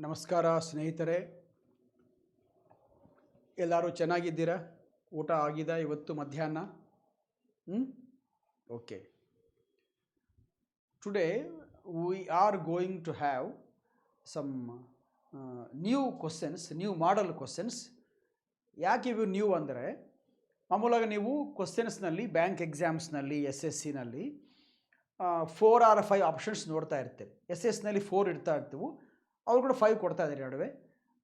ನಮಸ್ಕಾರ ಸ್ನೇಹಿತರೆ, ಎಲ್ಲರೂ ಚೆನ್ನಾಗಿದ್ದೀರಾ? ಊಟ ಆಗಿದೆ ಇವತ್ತು ಮಧ್ಯಾಹ್ನ? Okay. Today we are going to have some new questions, new model questions. ಯಾಕೆ ಇವು ನ್ಯೂ ಅಂದರೆ, ಮಾಮೂಲಾಗಿ ನೀವು ಕ್ವಶನ್ಸ್ನಲ್ಲಿ ಬ್ಯಾಂಕ್ ಎಕ್ಸಾಮ್ಸ್ನಲ್ಲಿ SSCನಲ್ಲಿ 4 or 5 ಆಪ್ಷನ್ಸ್ ನೋಡ್ತಾ ಇರ್ತೀರಿ. SSನಲ್ಲಿ 4 ಇರ್ತಾ ಇರ್ತೀವಿ, ಅವ್ರು ಕೂಡ 5 ಕೊಡ್ತಾ ಇದ್ದಾರೆ ನಡುವೆ.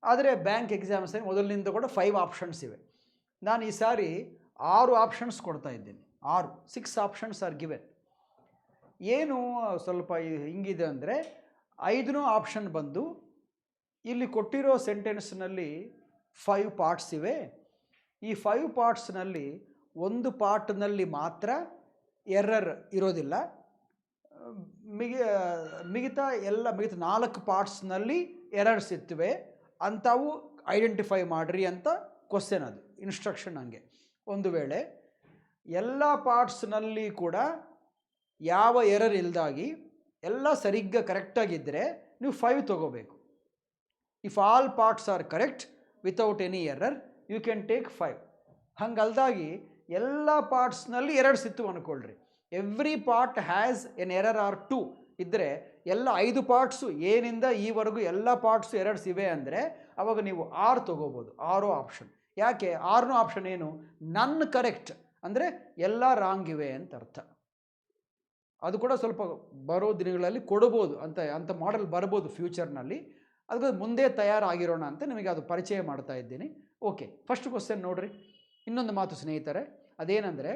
ಆದರೆ ಬ್ಯಾಂಕ್ ಎಕ್ಸಾಮ್ಸಲ್ಲಿ ಮೊದಲಿನಿಂದ ಕೂಡ 5 ಆಪ್ಷನ್ಸ್ ಇವೆ. ನಾನು ಈ ಸಾರಿ 6 ಆಪ್ಷನ್ಸ್ ಕೊಡ್ತಾ ಇದ್ದೀನಿ. 6 ಆಪ್ಷನ್ಸ್ ಆರ್ ಗಿವೆನ್. ಏನು ಸ್ವಲ್ಪ ಹಿಂಗಿದೆ ಅಂದರೆ, 5ನೇ ಆಪ್ಷನ್ ಬಂದು ಇಲ್ಲಿ ಕೊಟ್ಟಿರೋ ಸೆಂಟೆನ್ಸ್ನಲ್ಲಿ 5 ಪಾರ್ಟ್ಸ್ ಇವೆ. ಈ 5 ಪಾರ್ಟ್ಸ್ನಲ್ಲಿ ಒಂದು ಪಾರ್ಟ್ನಲ್ಲಿ ಮಾತ್ರ ಎರರ್ ಇರೋದಿಲ್ಲ. ಮಿಗತಾ 4 ಪಾರ್ಟ್ಸ್ನಲ್ಲಿ ಎರರ್ಸ್ ಇರ್ತವೆ. ಅಂಥವು ಐಡೆಂಟಿಫೈ ಮಾಡಿರಿ ಅಂತ ಕ್ವಶನ್, ಅದು ಇನ್ಸ್ಟ್ರಕ್ಷನ್. ನನಗೆ ಒಂದು ವೇಳೆ ಎಲ್ಲ ಪಾರ್ಟ್ಸ್ನಲ್ಲಿ ಕೂಡ ಯಾವ ಎರರ್ ಇಲ್ದಾಗಿ ಎಲ್ಲ ಸರಿಗ್ಗ ಕರೆಕ್ಟಾಗಿದ್ದರೆ ನೀವು 5 ತೊಗೋಬೇಕು. If all parts are correct without any error you can take 5. ಹಂಗಲ್ದಾಗಿ ಎಲ್ಲ ಪಾರ್ಟ್ಸ್ನಲ್ಲಿ ಎರರ್ಸ್ ಇತ್ತು ಅಂದ್ಕೊಳ್ರಿ, every part has an error or 2 ಇದ್ದರೆ, ಎಲ್ಲ 5 ಪಾರ್ಟ್ಸು ಏನಿಂದ ಈವರೆಗೂ ಎಲ್ಲ ಪಾರ್ಟ್ಸು ಎರರ್ಸ್ ಇವೆ ಅಂದರೆ ಅವಾಗ ನೀವು 6 ತೊಗೋಬೋದು. 6 ಆಪ್ಷನ್. ಯಾಕೆ 6ನೇ ಆಪ್ಷನ್ ಏನು? ನನ್ ಕರೆಕ್ಟ್ ಅಂದರೆ ಎಲ್ಲ ರಾಂಗ್ ಇವೆ ಅಂತ ಅರ್ಥ. ಅದು ಕೂಡ ಸ್ವಲ್ಪ ಬರೋ ದಿನಗಳಲ್ಲಿ ಕೊಡ್ಬೋದು ಅಂತ ಮಾಡೆಲ್ ಬರ್ಬೋದು ಫ್ಯೂಚರ್ನಲ್ಲಿ. ಅದಕ್ಕೆ ಮುಂದೆ ತಯಾರಾಗಿರೋಣ ಅಂತ ನಿಮಗೆ ಅದು ಪರಿಚಯ ಮಾಡ್ತಾ ಇದ್ದೀನಿ. ಓಕೆ, ಫಸ್ಟ್ ಕ್ವಶನ್ ನೋಡ್ರಿ. ಇನ್ನೊಂದು ಮಾತು ಸ್ನೇಹಿತರೆ, ಅದೇನೆಂದರೆ,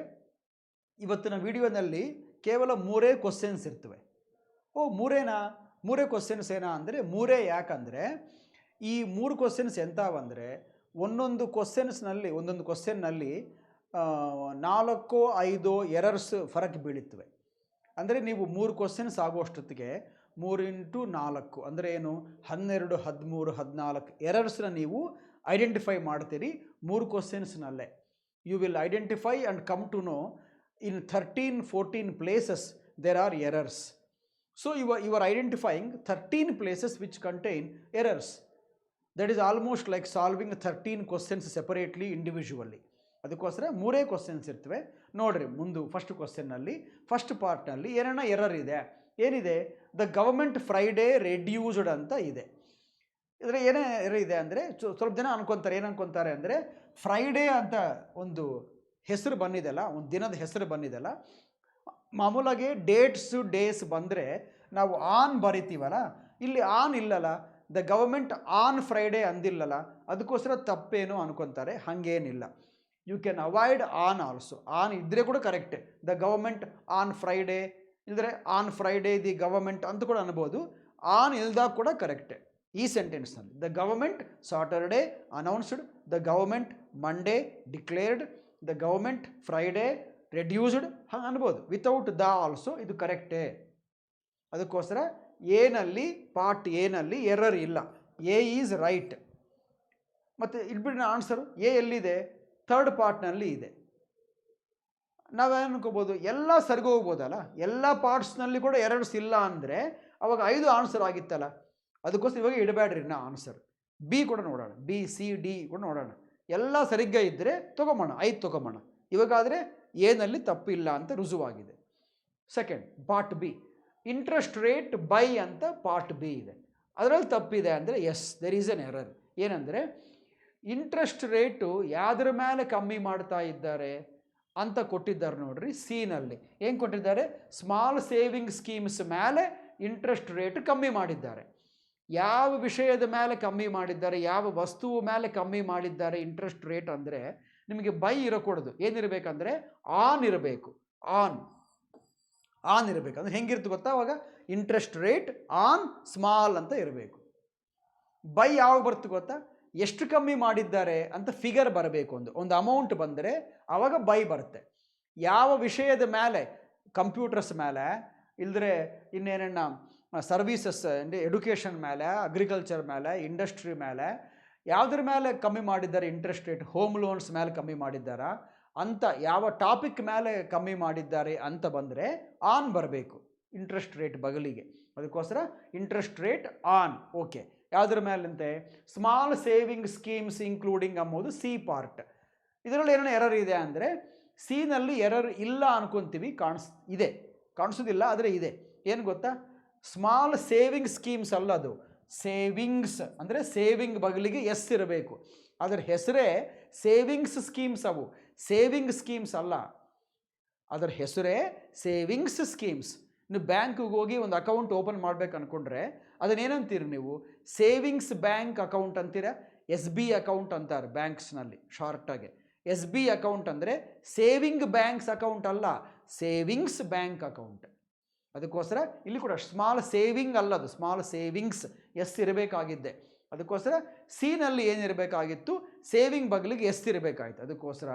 ಇವತ್ತಿನ ವಿಡಿಯೋನಲ್ಲಿ ಕೇವಲ 3 ಕ್ವಶನ್ಸ್ ಇರ್ತವೆ. ಮೂರೇ ಕ್ವಶನ್ಸ್ ಏನಾ ಅಂದರೆ, 3 ಯಾಕಂದರೆ ಈ 3 ಕ್ವಶನ್ಸ್ ಎಂಥವಂದರೆ, ಒಂದೊಂದು ಕ್ವಶನ್ನಲ್ಲಿ 4-5 ಎರರ್ಸ್ ಫರಕ್ ಬೀಳುತ್ತವೆ. ಅಂದರೆ ನೀವು 3 ಕ್ವಶನ್ಸ್ ಆಗುವಷ್ಟೊತ್ತಿಗೆ 3 × 4 ಅಂದರೆ ಏನು, 12, 13, 14 ಎರರ್ಸ್ನ ನೀವು ಐಡೆಂಟಿಫೈ ಮಾಡ್ತೀರಿ 3 ಕ್ವಶನ್ಸ್ನಲ್ಲೇ. You will identify and come to know in 13-14 places there are errors. So you are identifying 13 places which contain errors. That is almost like solving 13 questions separately, individually. ಅದಕ್ಕೋಸ್ಕರ 3 questions ಇರ್ತವೆ ನೋಡ್ರಿ. ಮುಂದೆ first ಕ್ವಶನ್ನಲ್ಲಿ first ಪಾರ್ಟ್ನಲ್ಲಿ ಏನನ್ನ error ಇದೆ, ಏನಿದೆ, the government Friday reduced ಅಂತ ಇದೆ. ಇದರ ಏನೇ ಎರರ್ ಇದೆ ಅಂದರೆ, ಸ್ವಲ್ಪ ಜನ ಏನನ್ಕೊತಾರೆ ಅಂದರೆ, ಫ್ರೈಡೇ ಅಂತ ಒಂದು ಹೆಸರು ಬಂದಿದೆಯಲ್ಲ, ಒಂದು ದಿನದ ಹೆಸರು ಬಂದಿದೆಯಲ್ಲ, ಮಾಮೂಲಾಗಿ ಡೇಸ್ ಬಂದರೆ ನಾವು ಆನ್ ಬರಿತೀವಲ್ಲ, ಇಲ್ಲಿ ಆನ್ ಇಲ್ಲಲ್ಲ, ದ ಗವರ್ಮೆಂಟ್ ಆನ್ ಫ್ರೈಡೇ ಅಂದಿಲ್ಲಲ್ಲ, ಅದಕ್ಕೋಸ್ಕರ ತಪ್ಪೇನು ಅನ್ಕೊತಾರೆ. ಹಾಗೇನಿಲ್ಲ, you can avoid on also. On ಇದ್ದರೆ ಕೂಡ ಕರೆಕ್ಟೇ. ದ ಗವರ್ಮೆಂಟ್ ಆನ್ ಫ್ರೈಡೇ ಇಲ್ಲದ್ರೆ ಆನ್ ಫ್ರೈಡೇ ದಿ ಗವರ್ಮೆಂಟ್ ಅಂತ ಕೂಡ ಅನ್ಬೋದು. ಆನ್ ಇಲ್ದಾಗ ಕೂಡ ಕರೆಕ್ಟೇ ಈ ಸೆಂಟೆನ್ಸ್ನಲ್ಲಿ. The government Saturday announced, the government Monday declared, the government Friday reduced, ಹಾಗೆ ಅನ್ಬೋದು. ವಿತೌಟ್ ದ ಆಲ್ಸೋ ಇದು ಕರೆಕ್ಟೇ. ಅದಕ್ಕೋಸ್ಕರ ಪಾರ್ಟ್ ಎನಲ್ಲಿ ಎರರ್ ಇಲ್ಲ. A is right. ಮತ್ತು ಇಟ್ಬಿಟ್ಟು ಆನ್ಸರು ಎ ಎಲ್ಲಿದೆ? 3rd ಪಾರ್ಟ್ನಲ್ಲಿ ಇದೆ. ನಾವೇನು ಅನ್ಕೋಬೋದು, ಎಲ್ಲ ಸರಿಗೂ ಹೋಗ್ಬೋದಲ್ಲ, ಎಲ್ಲ ಪಾರ್ಟ್ಸ್ನಲ್ಲಿ ಕೂಡ ಎರರ್ಸ್ ಇಲ್ಲ ಅಂದರೆ ಅವಾಗ 5 ಆನ್ಸರ್ ಆಗಿತ್ತಲ್ಲ. ಅದಕ್ಕೋಸ್ಕರ ಇವಾಗ ಇಡಬೇಡ್ರಿ ನಾ ಆನ್ಸರ್. ಬಿ ಕೂಡ ನೋಡೋಣ, B, C, D ಕೂಡ ನೋಡೋಣ. ಎಲ್ಲ ಸರಿಗ್ಗ ಇದ್ದರೆ ತೊಗೊಂಬೋಣ, 5 ತೊಗೊಂಬೋಣ. ಇವಾಗಾದರೆ ಏನಲ್ಲಿ ತಪ್ಪಿಲ್ಲ ಅಂತ ರುಜುವಾಗಿದೆ. Second part B, interest rate by ಅಂತ ಪಾರ್ಟ್ ಬಿ ಇದೆ. ಅದರಲ್ಲಿ ತಪ್ಪಿದೆ ಅಂದರೆ yes, there is an error. ಏನಂದರೆ, ಇಂಟ್ರೆಸ್ಟ್ ರೇಟು ಯಾವುದ್ರ ಮೇಲೆ ಕಮ್ಮಿ ಮಾಡ್ತಾ ಇದ್ದಾರೆ ಅಂತ ಕೊಟ್ಟಿದ್ದಾರೆ ನೋಡ್ರಿ. ಸಿನಲ್ಲಿ ಏನು ಕೊಟ್ಟಿದ್ದಾರೆ? ಸ್ಮಾಲ್ ಸೇವಿಂಗ್ ಸ್ಕೀಮ್ಸ್ ಮೇಲೆ ಇಂಟ್ರೆಸ್ಟ್ ರೇಟ್ ಕಮ್ಮಿ ಮಾಡಿದ್ದಾರೆ. ಯಾವ ವಿಷಯದ ಮೇಲೆ ಕಮ್ಮಿ ಮಾಡಿದ್ದಾರೆ, ಯಾವ ವಸ್ತುವ ಮೇಲೆ ಕಮ್ಮಿ ಮಾಡಿದ್ದಾರೆ ಇಂಟ್ರೆಸ್ಟ್ ರೇಟ್ ಅಂದರೆ, ನಿಮಗೆ ಬೈ ಇರಕೂಡದು. ಏನಿರಬೇಕಂದ್ರೆ ಆನ್ ಇರಬೇಕು. ಆನ್ ಇರಬೇಕು ಅಂದರೆ ಹೆಂಗಿರ್ತು ಗೊತ್ತಾ? ಅವಾಗ ಇಂಟ್ರೆಸ್ಟ್ ರೇಟ್ ಆನ್ ಸ್ಮಾಲ್ ಅಂತ ಇರಬೇಕು. ಬೈ ಯಾವಾಗ ಬರ್ತು ಗೊತ್ತಾ? ಎಷ್ಟು ಕಮ್ಮಿ ಮಾಡಿದ್ದಾರೆ ಅಂತ ಫಿಗರ್ ಬರಬೇಕು. ಒಂದು ಅಮೌಂಟ್ ಬಂದರೆ ಆವಾಗ ಬೈ ಬರುತ್ತೆ. ಯಾವ ವಿಷಯದ ಮೇಲೆ, ಕಂಪ್ಯೂಟರ್ಸ್ ಮೇಲೆ ಇಲ್ಲದ್ರೆ ಇನ್ನೇನನ್ನ ಸರ್ವೀಸಸ್ ಅಂದರೆ ಎಡುಕೇಷನ್ ಮೇಲೆ, ಅಗ್ರಿಕಲ್ಚರ್ ಮೇಲೆ, ಇಂಡಸ್ಟ್ರಿ ಮೇಲೆ, ಯಾವುದ್ರ ಮೇಲೆ ಕಮ್ಮಿ ಮಾಡಿದ್ದಾರೆ ಇಂಟ್ರೆಸ್ಟ್ ರೇಟ್, ಹೋಮ್ ಲೋನ್ಸ್ ಮೇಲೆ ಕಮ್ಮಿ ಮಾಡಿದ್ದಾರಾ ಅಂತ, ಯಾವ ಟಾಪಿಕ್ ಮೇಲೆ ಕಮ್ಮಿ ಮಾಡಿದ್ದಾರೆ ಅಂತ ಬಂದರೆ ಆನ್ ಬರಬೇಕು ಇಂಟ್ರೆಸ್ಟ್ ರೇಟ್ ಬಗಲಿಗೆ. ಅದಕ್ಕೋಸ್ಕರ ಇಂಟ್ರೆಸ್ಟ್ ರೇಟ್ ಆನ್. ಓಕೆ, ಯಾವುದ್ರ ಮೇಲಂತೆ? ಸ್ಮಾಲ್ ಸೇವಿಂಗ್ ಸ್ಕೀಮ್ಸ್ ಇನ್ಕ್ಲೂಡಿಂಗ್ ಅಂಬೋದು ಸಿ ಪಾರ್ಟ್. ಇದರಲ್ಲಿ ಏನೋ ಎರರ್ ಇದೆ ಅಂದರೆ ಸಿನಲ್ಲಿ ಎರರ್ ಇಲ್ಲ ಅನ್ಕೊತೀವಿ, ಕಾಣಿಸೋದಿಲ್ಲ ಆದರೆ ಇದೆ. ಏನು ಗೊತ್ತಾ? ಸ್ಮಾಲ್ ಸೇವಿಂಗ್ ಸ್ಕೀಮ್ಸ್ ಅಲ್ಲ ಅದು, ಸೇವಿಂಗ್ಸ್ ಅಂದರೆ ಸೇವಿಂಗ್ ಬಗಲಿಗೆ ಎಸ್ ಇರಬೇಕು. ಅದರ ಹೆಸರೇ ಸೇವಿಂಗ್ಸ್ ಸ್ಕೀಮ್ಸ್. ಅವು ಸೇವಿಂಗ್ ಸ್ಕೀಮ್ಸ್ ಅಲ್ಲ, ಅದರ ಹೆಸರೇ ಸೇವಿಂಗ್ಸ್ ಸ್ಕೀಮ್ಸ್. ನೀವು ಬ್ಯಾಂಕಿಗೆ ಹೋಗಿ ಒಂದು ಅಕೌಂಟ್ ಓಪನ್ ಮಾಡ್ಬೇಕು ಅಂದ್ಕೊಂಡ್ರೆ ಅದನ್ನೇನಂತೀರಿ ನೀವು? ಸೇವಿಂಗ್ಸ್ ಬ್ಯಾಂಕ್ ಅಕೌಂಟ್ ಅಂತೀರ, ಎಸ್ ಬಿ ಅಕೌಂಟ್ ಅಂತಾರೆ ಬ್ಯಾಂಕ್ಸ್ನಲ್ಲಿ ಶಾರ್ಟಾಗಿ. ಎಸ್ ಬಿ ಅಕೌಂಟ್ ಅಂದರೆ ಸೇವಿಂಗ್ ಬ್ಯಾಂಕ್ಸ್ ಅಕೌಂಟ್ ಅಲ್ಲ, ಸೇವಿಂಗ್ಸ್ ಬ್ಯಾಂಕ್ ಅಕೌಂಟ್. ಅದಕ್ಕೋಸ್ಕರ ಇಲ್ಲಿ ಕೂಡ ಸ್ಮಾಲ್ ಸೇವಿಂಗ್ ಅಲ್ಲ, ಅದು ಸ್ಮಾಲ್ ಸೇವಿಂಗ್ಸ್ ಎಸ್ ಇರಬೇಕಾಗಿದ್ದೆ. ಅದಕ್ಕೋಸ್ಕರ ಸಿನಲ್ಲಿ ಏನಿರಬೇಕಾಗಿತ್ತು? ಸೇವಿಂಗ್ ಬಗಲಿಗೆ ಎಸ್ ಇರಬೇಕಾಗಿತ್ತು. ಅದಕ್ಕೋಸ್ಕರ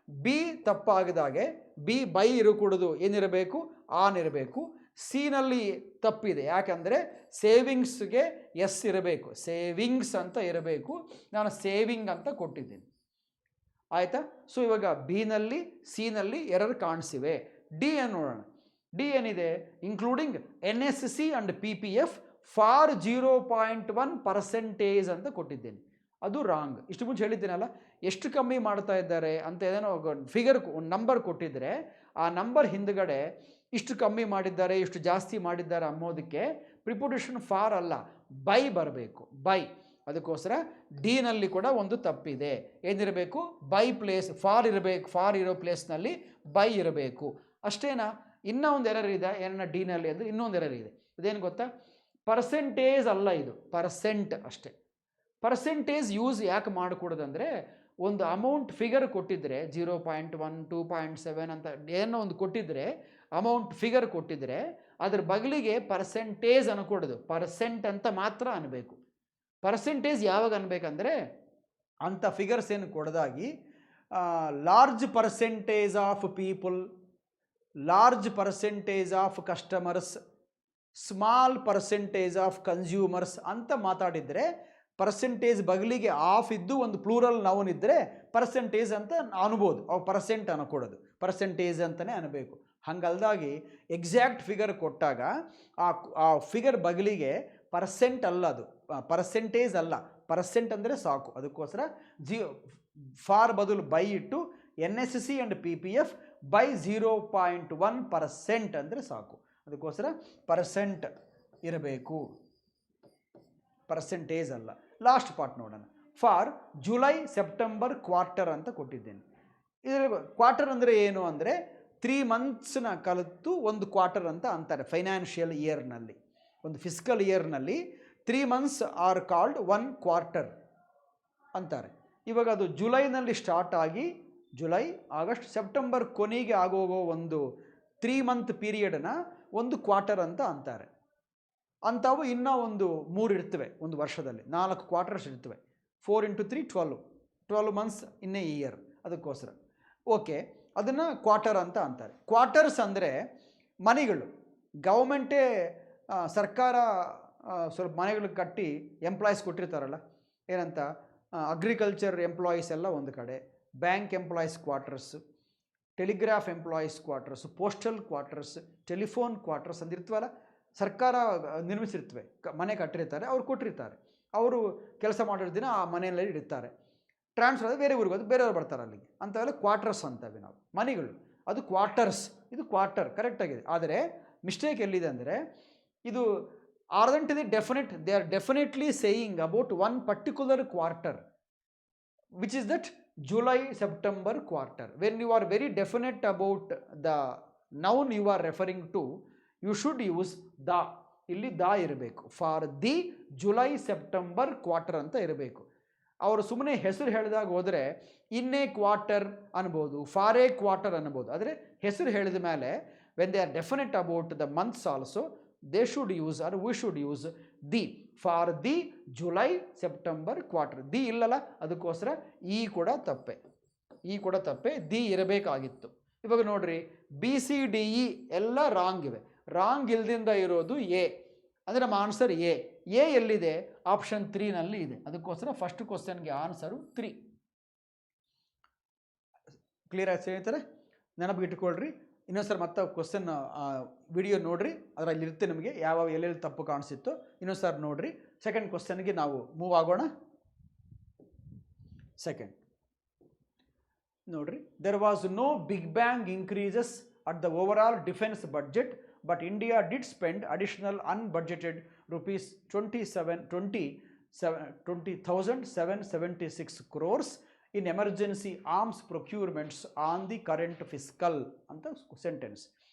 ಬಿ ತಪ್ಪಾಗದಾಗೆ ಬಿ ಬೈ ಇರಕೂಡದು, ಏನಿರಬೇಕು? ಆನ್ ಇರಬೇಕು. ಸಿನಲ್ಲಿ ತಪ್ಪಿದೆ, ಯಾಕಂದರೆ ಸೇವಿಂಗ್ಸ್ಗೆ ಎಸ್ ಇರಬೇಕು, ಸೇವಿಂಗ್ಸ್ ಅಂತ ಇರಬೇಕು. ನಾನು ಸೇವಿಂಗ್ ಅಂತ ಕೊಟ್ಟಿದ್ದೀನಿ, ಆಯಿತಾ? ಸೊ ಇವಾಗ ಬಿನಲ್ಲಿ ಸಿನಲ್ಲಿ ಎರರ್ ಕಾಣಿಸಿವೆ. ಡಿ ಅನ್ನು ನೋಡೋಣ. ಡಿ ಏನಿದೆ? Including NSC and PPF for 0.1% ಅಂತ ಕೊಟ್ಟಿದ್ದೇನೆ. ಅದು ರಾಂಗ್. ಇಷ್ಟು ಮುಂಚೆ ಹೇಳಿದ್ದೀನಲ್ಲ, ಎಷ್ಟು ಕಮ್ಮಿ ಮಾಡ್ತಾ ಇದ್ದಾರೆ ಅಂತ ಏನೋ ಫಿಗರ್, ಒಂದು ನಂಬರ್ ಕೊಟ್ಟಿದ್ದರೆ ಆ ನಂಬರ್ ಹಿಂದ್ಗಡೆ ಇಷ್ಟು ಕಮ್ಮಿ ಮಾಡಿದ್ದಾರೆ, ಇಷ್ಟು ಜಾಸ್ತಿ ಮಾಡಿದ್ದಾರೆ ಅಂಬೋದಕ್ಕೆ ಪ್ರಿಪೋಸಿಷನ್ ಫಾರ್ ಅಲ್ಲ, ಬೈ ಬರಬೇಕು, ಬೈ. ಅದಕ್ಕೋಸ್ಕರ ಡಿನಲ್ಲಿ ಕೂಡ ಒಂದು ತಪ್ಪಿದೆ. ಏನಿರಬೇಕು? ಬೈ ಪ್ಲೇಸ್ ಫಾರ್ ಇರಬೇಕು, ಫಾರ್ ಇರೋ ಪ್ಲೇಸ್ನಲ್ಲಿ ಬೈ ಇರಬೇಕು. ಅಷ್ಟೇನಾ? ಇನ್ನೂ ಒಂದು ಎರರ್ ಇದೆ ಏನನ್ನ ಡಿನಲ್ಲಿ ಅಂದರೆ, ಇನ್ನೊಂದು ಎರರ್ ಇದೆ. ಇದೇನು ಗೊತ್ತಾ? ಪರ್ಸೆಂಟೇಜ್ ಅಲ್ಲ, ಇದು ಪರ್ಸೆಂಟ್ ಅಷ್ಟೇ. ಪರ್ಸೆಂಟೇಜ್ ಯೂಸ್ ಯಾಕೆ ಮಾಡಕೂಡದಂದರೆ, ಒಂದು ಅಮೌಂಟ್ ಫಿಗರ್ ಕೊಟ್ಟಿದ್ದರೆ 0.1 2.7 ಅಂತ ಏನೋ ಒಂದು ಕೊಟ್ಟಿದ್ದರೆ, ಅಮೌಂಟ್ ಫಿಗರ್ ಕೊಟ್ಟಿದ್ದರೆ ಅದ್ರ ಬಗಲಿಗೆ ಪರ್ಸೆಂಟೇಜ್ ಅನ್ಕೊಡೋದು, ಪರ್ಸೆಂಟ್ ಅಂತ ಮಾತ್ರ ಅನ್ನಬೇಕು. ಪರ್ಸೆಂಟೇಜ್ ಯಾವಾಗ ಅನ್ಬೇಕಂದ್ರೆ, ಅಂಥ ಫಿಗರ್ಸ್ ಏನು ಕೊಡದಾಗಿ large percentage of people, large percentage of customers, small percentage of consumers ಅಂತ ಮಾತಾಡಿದರೆ, ಪರ್ಸೆಂಟೇಜ್ ಬಗಲಿಗೆ ಆಫ್ ಇದ್ದು ಒಂದು ಪ್ಲೂರಲ್ ನೌನ್ ಇದ್ದರೆ ಪರ್ಸೆಂಟೇಜ್ ಅಂತ ಅನ್ಬೋದು. ಅವು ಪರ್ಸೆಂಟ್ ಅನ್ಕೊಡೋದು, ಪರ್ಸೆಂಟೇಜ್ ಅಂತಲೇ ಅನ್ನಬೇಕು. ಹಂಗಲ್ದಾಗಿ ಎಕ್ಸಾಕ್ಟ್ ಫಿಗರ್ ಕೊಟ್ಟಾಗ ಆ ಫಿಗರ್ ಬಗಲಿಗೆ ಪರ್ಸೆಂಟ್ ಅಲ್ಲ, ಅದು ಪರ್ಸೆಂಟೇಜ್ ಅಲ್ಲ, ಪರ್ಸೆಂಟ್ ಅಂದರೆ ಸಾಕು. ಅದಕ್ಕೋಸ್ಕರ ಫಾರ್ ಬದಲು ಬೈ ಇಟ್ಟು NSC ಆ್ಯಂಡ್ PPF ಬೈ 0.1% ಅಂದರೆ ಸಾಕು. ಅದಕ್ಕೋಸ್ಕರ ಪರ್ಸೆಂಟ್ ಇರಬೇಕು, ಪರ್ಸೆಂಟೇಜ್ ಅಲ್ಲ. ಲಾಸ್ಟ್ ಪಾರ್ಟ್ ನೋಡೋಣ. ಫಾರ್ ಜುಲೈ ಸೆಪ್ಟೆಂಬರ್ ಕ್ವಾರ್ಟರ್ ಅಂತ ಕೊಟ್ಟಿದ್ದೇನೆ. ಇದರಲ್ಲಿ ಕ್ವಾರ್ಟರ್ ಅಂದರೆ ಏನು ಅಂದರೆ 3 ಮಂತ್ಸ್ನ ಕಲಿತು ಒಂದು ಕ್ವಾರ್ಟರ್ ಅಂತ ಅಂತಾರೆ ಫೈನಾನ್ಷಿಯಲ್ ಇಯರ್ನಲ್ಲಿ. ಒಂದು ಫಿಸ್ಕಲ್ ಇಯರ್ನಲ್ಲಿ 3 ಮಂತ್ಸ್ ಆರ್ ಕಾಲ್ಡ್ 1 ಕ್ವಾರ್ಟರ್ ಅಂತಾರೆ. ಇವಾಗ ಅದು ಜುಲೈನಲ್ಲಿ ಸ್ಟಾರ್ಟ್ ಆಗಿ ಜುಲೈ, ಆಗಸ್ಟ್, ಸೆಪ್ಟೆಂಬರ್ ಕೊನೆಗೆ ಆಗೋಗೋ ಒಂದು 3 ಮಂತ್ ಪೀರಿಯಡನ್ನ ಒಂದು ಕ್ವಾರ್ಟರ್ ಅಂತ ಅಂತಾರೆ. ಅಂಥವು ಇನ್ನೂ ಒಂದು 3 ಇರ್ತವೆ ಒಂದು ವರ್ಷದಲ್ಲಿ, 4 ಕ್ವಾರ್ಟರ್ಸ್ ಇರ್ತವೆ. 4 × 3 12 ಮಂತ್ಸ್ ಇನ್ ಎ ಇಯರ್. ಅದಕ್ಕೋಸ್ಕರ ಓಕೆ, ಅದನ್ನು ಕ್ವಾರ್ಟರ್ ಅಂತ ಅಂತಾರೆ. ಕ್ವಾರ್ಟರ್ಸ್ ಅಂದರೆ ಮನೆಗಳು, ಗೌರ್ಮೆಂಟೇ ಸರ್ಕಾರ ಸ್ವಲ್ಪ ಮನೆಗಳು ಕಟ್ಟಿ ಎಂಪ್ಲಾಯೀಸ್ ಕೊಟ್ಟಿರ್ತಾರಲ್ಲ, ಏನಂತ ಅಗ್ರಿಕಲ್ಚರ್ ಎಂಪ್ಲಾಯೀಸ್ ಎಲ್ಲ ಒಂದು ಕಡೆ, bank employees quarters, telegraph employees quarters, postal quarters, telephone quarters ಅಂದಿರ್ತವಲ್ಲ, ಸರ್ಕಾರ ನಿರ್ಮಿಸಿರ್ತವೆ, ಮನೆ ಕಟ್ಟಿರ್ತಾರೆ, ಅವ್ರು ಕೊಟ್ಟಿರ್ತಾರೆ, ಅವರು ಕೆಲಸ ಮಾಡಿರೋ ದಿನ ಆ ಮನೆಯಲ್ಲಿ ಇರ್ತಾರೆ. ಟ್ರಾನ್ಸ್ಫರ್ ಆದರೆ ಬೇರೆ ಊರಿಗೆ ಹೋದು ಬೇರೆಯವ್ರು ಬರ್ತಾರೆ ಅಲ್ಲಿಗೆ, ಅಂಥವೆಲ್ಲ ಕ್ವಾರ್ಟರ್ಸ್ ಅಂತವೆ ನಾವು, ಮನೆಗಳು. ಅದು ಕ್ವಾರ್ಟರ್ಸ್, ಇದು ಕ್ವಾರ್ಟರ್ ಕರೆಕ್ಟಾಗಿದೆ. ಆದರೆ ಮಿಸ್ಟೇಕ್ ಎಲ್ಲಿದೆ ಅಂದರೆ, ಇದು ಆರ್ದಂಟ್ ಇದೆ definite, they are definitely saying about one particular quarter, which is that July September quarter. When you are very definite about the noun you are referring to, you should use the. ಇಲ್ಲಿ the ಇರಬೇಕು. For the July September quarter ಅಂತ ಇರಬೇಕು. ಅವರು ಸುಮ್ಮನೆ ಹೆಸರು ಹೇಳಿದಾಗ ಹೋದರೆ ಇನ್ನೇ ಕ್ವಾರ್ಟರ್ ಅನ್ಬೋದು, ಫಾರ್ ಎ ಕ್ವಾರ್ಟರ್ ಅನ್ಬೋದು. ಆದರೆ ಹೆಸರು ಹೇಳಿದ ಮೇಲೆ when they are definite about the months also, they should use or we should use the. For the July September quarter. The ಇಲ್ಲಲ್ಲ, ಅದಕ್ಕೋಸ್ಕರ ಈ ಕೂಡ ತಪ್ಪೆ, ದಿ ಇರಬೇಕಾಗಿತ್ತು. ಇವಾಗ ನೋಡ್ರಿ, BCDE ಎಲ್ಲ ರಾಂಗ್ ಇವೆ. ರಾಂಗ್ ಇಲ್ದಿಂದ ಇರೋದು ಎ, ಅಂದರೆ ನಮ್ಮ ಆನ್ಸರ್ ಎ. ಎಲ್ಲಿದೆ? ಆಪ್ಷನ್ 3ನಲ್ಲಿ ಇದೆ. ಅದಕ್ಕೋಸ್ಕರ ಫಸ್ಟ್ ಕ್ವಶನ್ಗೆ ಆನ್ಸರು 3. ಕ್ಲಿಯರ್ ಆಗಿ ಸ್ನೇಹಿತರೆ, ನೆನಪಿಗಿಟ್ಟುಕೊಳ್ರಿ. ಇನ್ನೊಂದು ಸರ್ ಮತ್ತೆ ಕ್ವಶನ್ ವಿಡಿಯೋ ನೋಡಿರಿ, ಅದರಲ್ಲಿ ಇರುತ್ತೆ ನಿಮಗೆ ಯಾವ ಎಲ್ಲೆಲ್ಲಿ ತಪ್ಪು ಕಾಣಿಸಿತ್ತು. ಇನ್ನೊಂದು ಸರ್ ನೋಡಿರಿ. ಸೆಕೆಂಡ್ ಕ್ವಶನ್ಗೆ ನಾವು ಮೂವ್ ಆಗೋಣ. ಸೆಕೆಂಡ್ ನೋಡ್ರಿ, there was no big bang increases at the overall defence budget, but India did spend additional unbudgeted rupees 20,776 crores in emergency arms procurements on the current fiscal ಅಂತ sentence.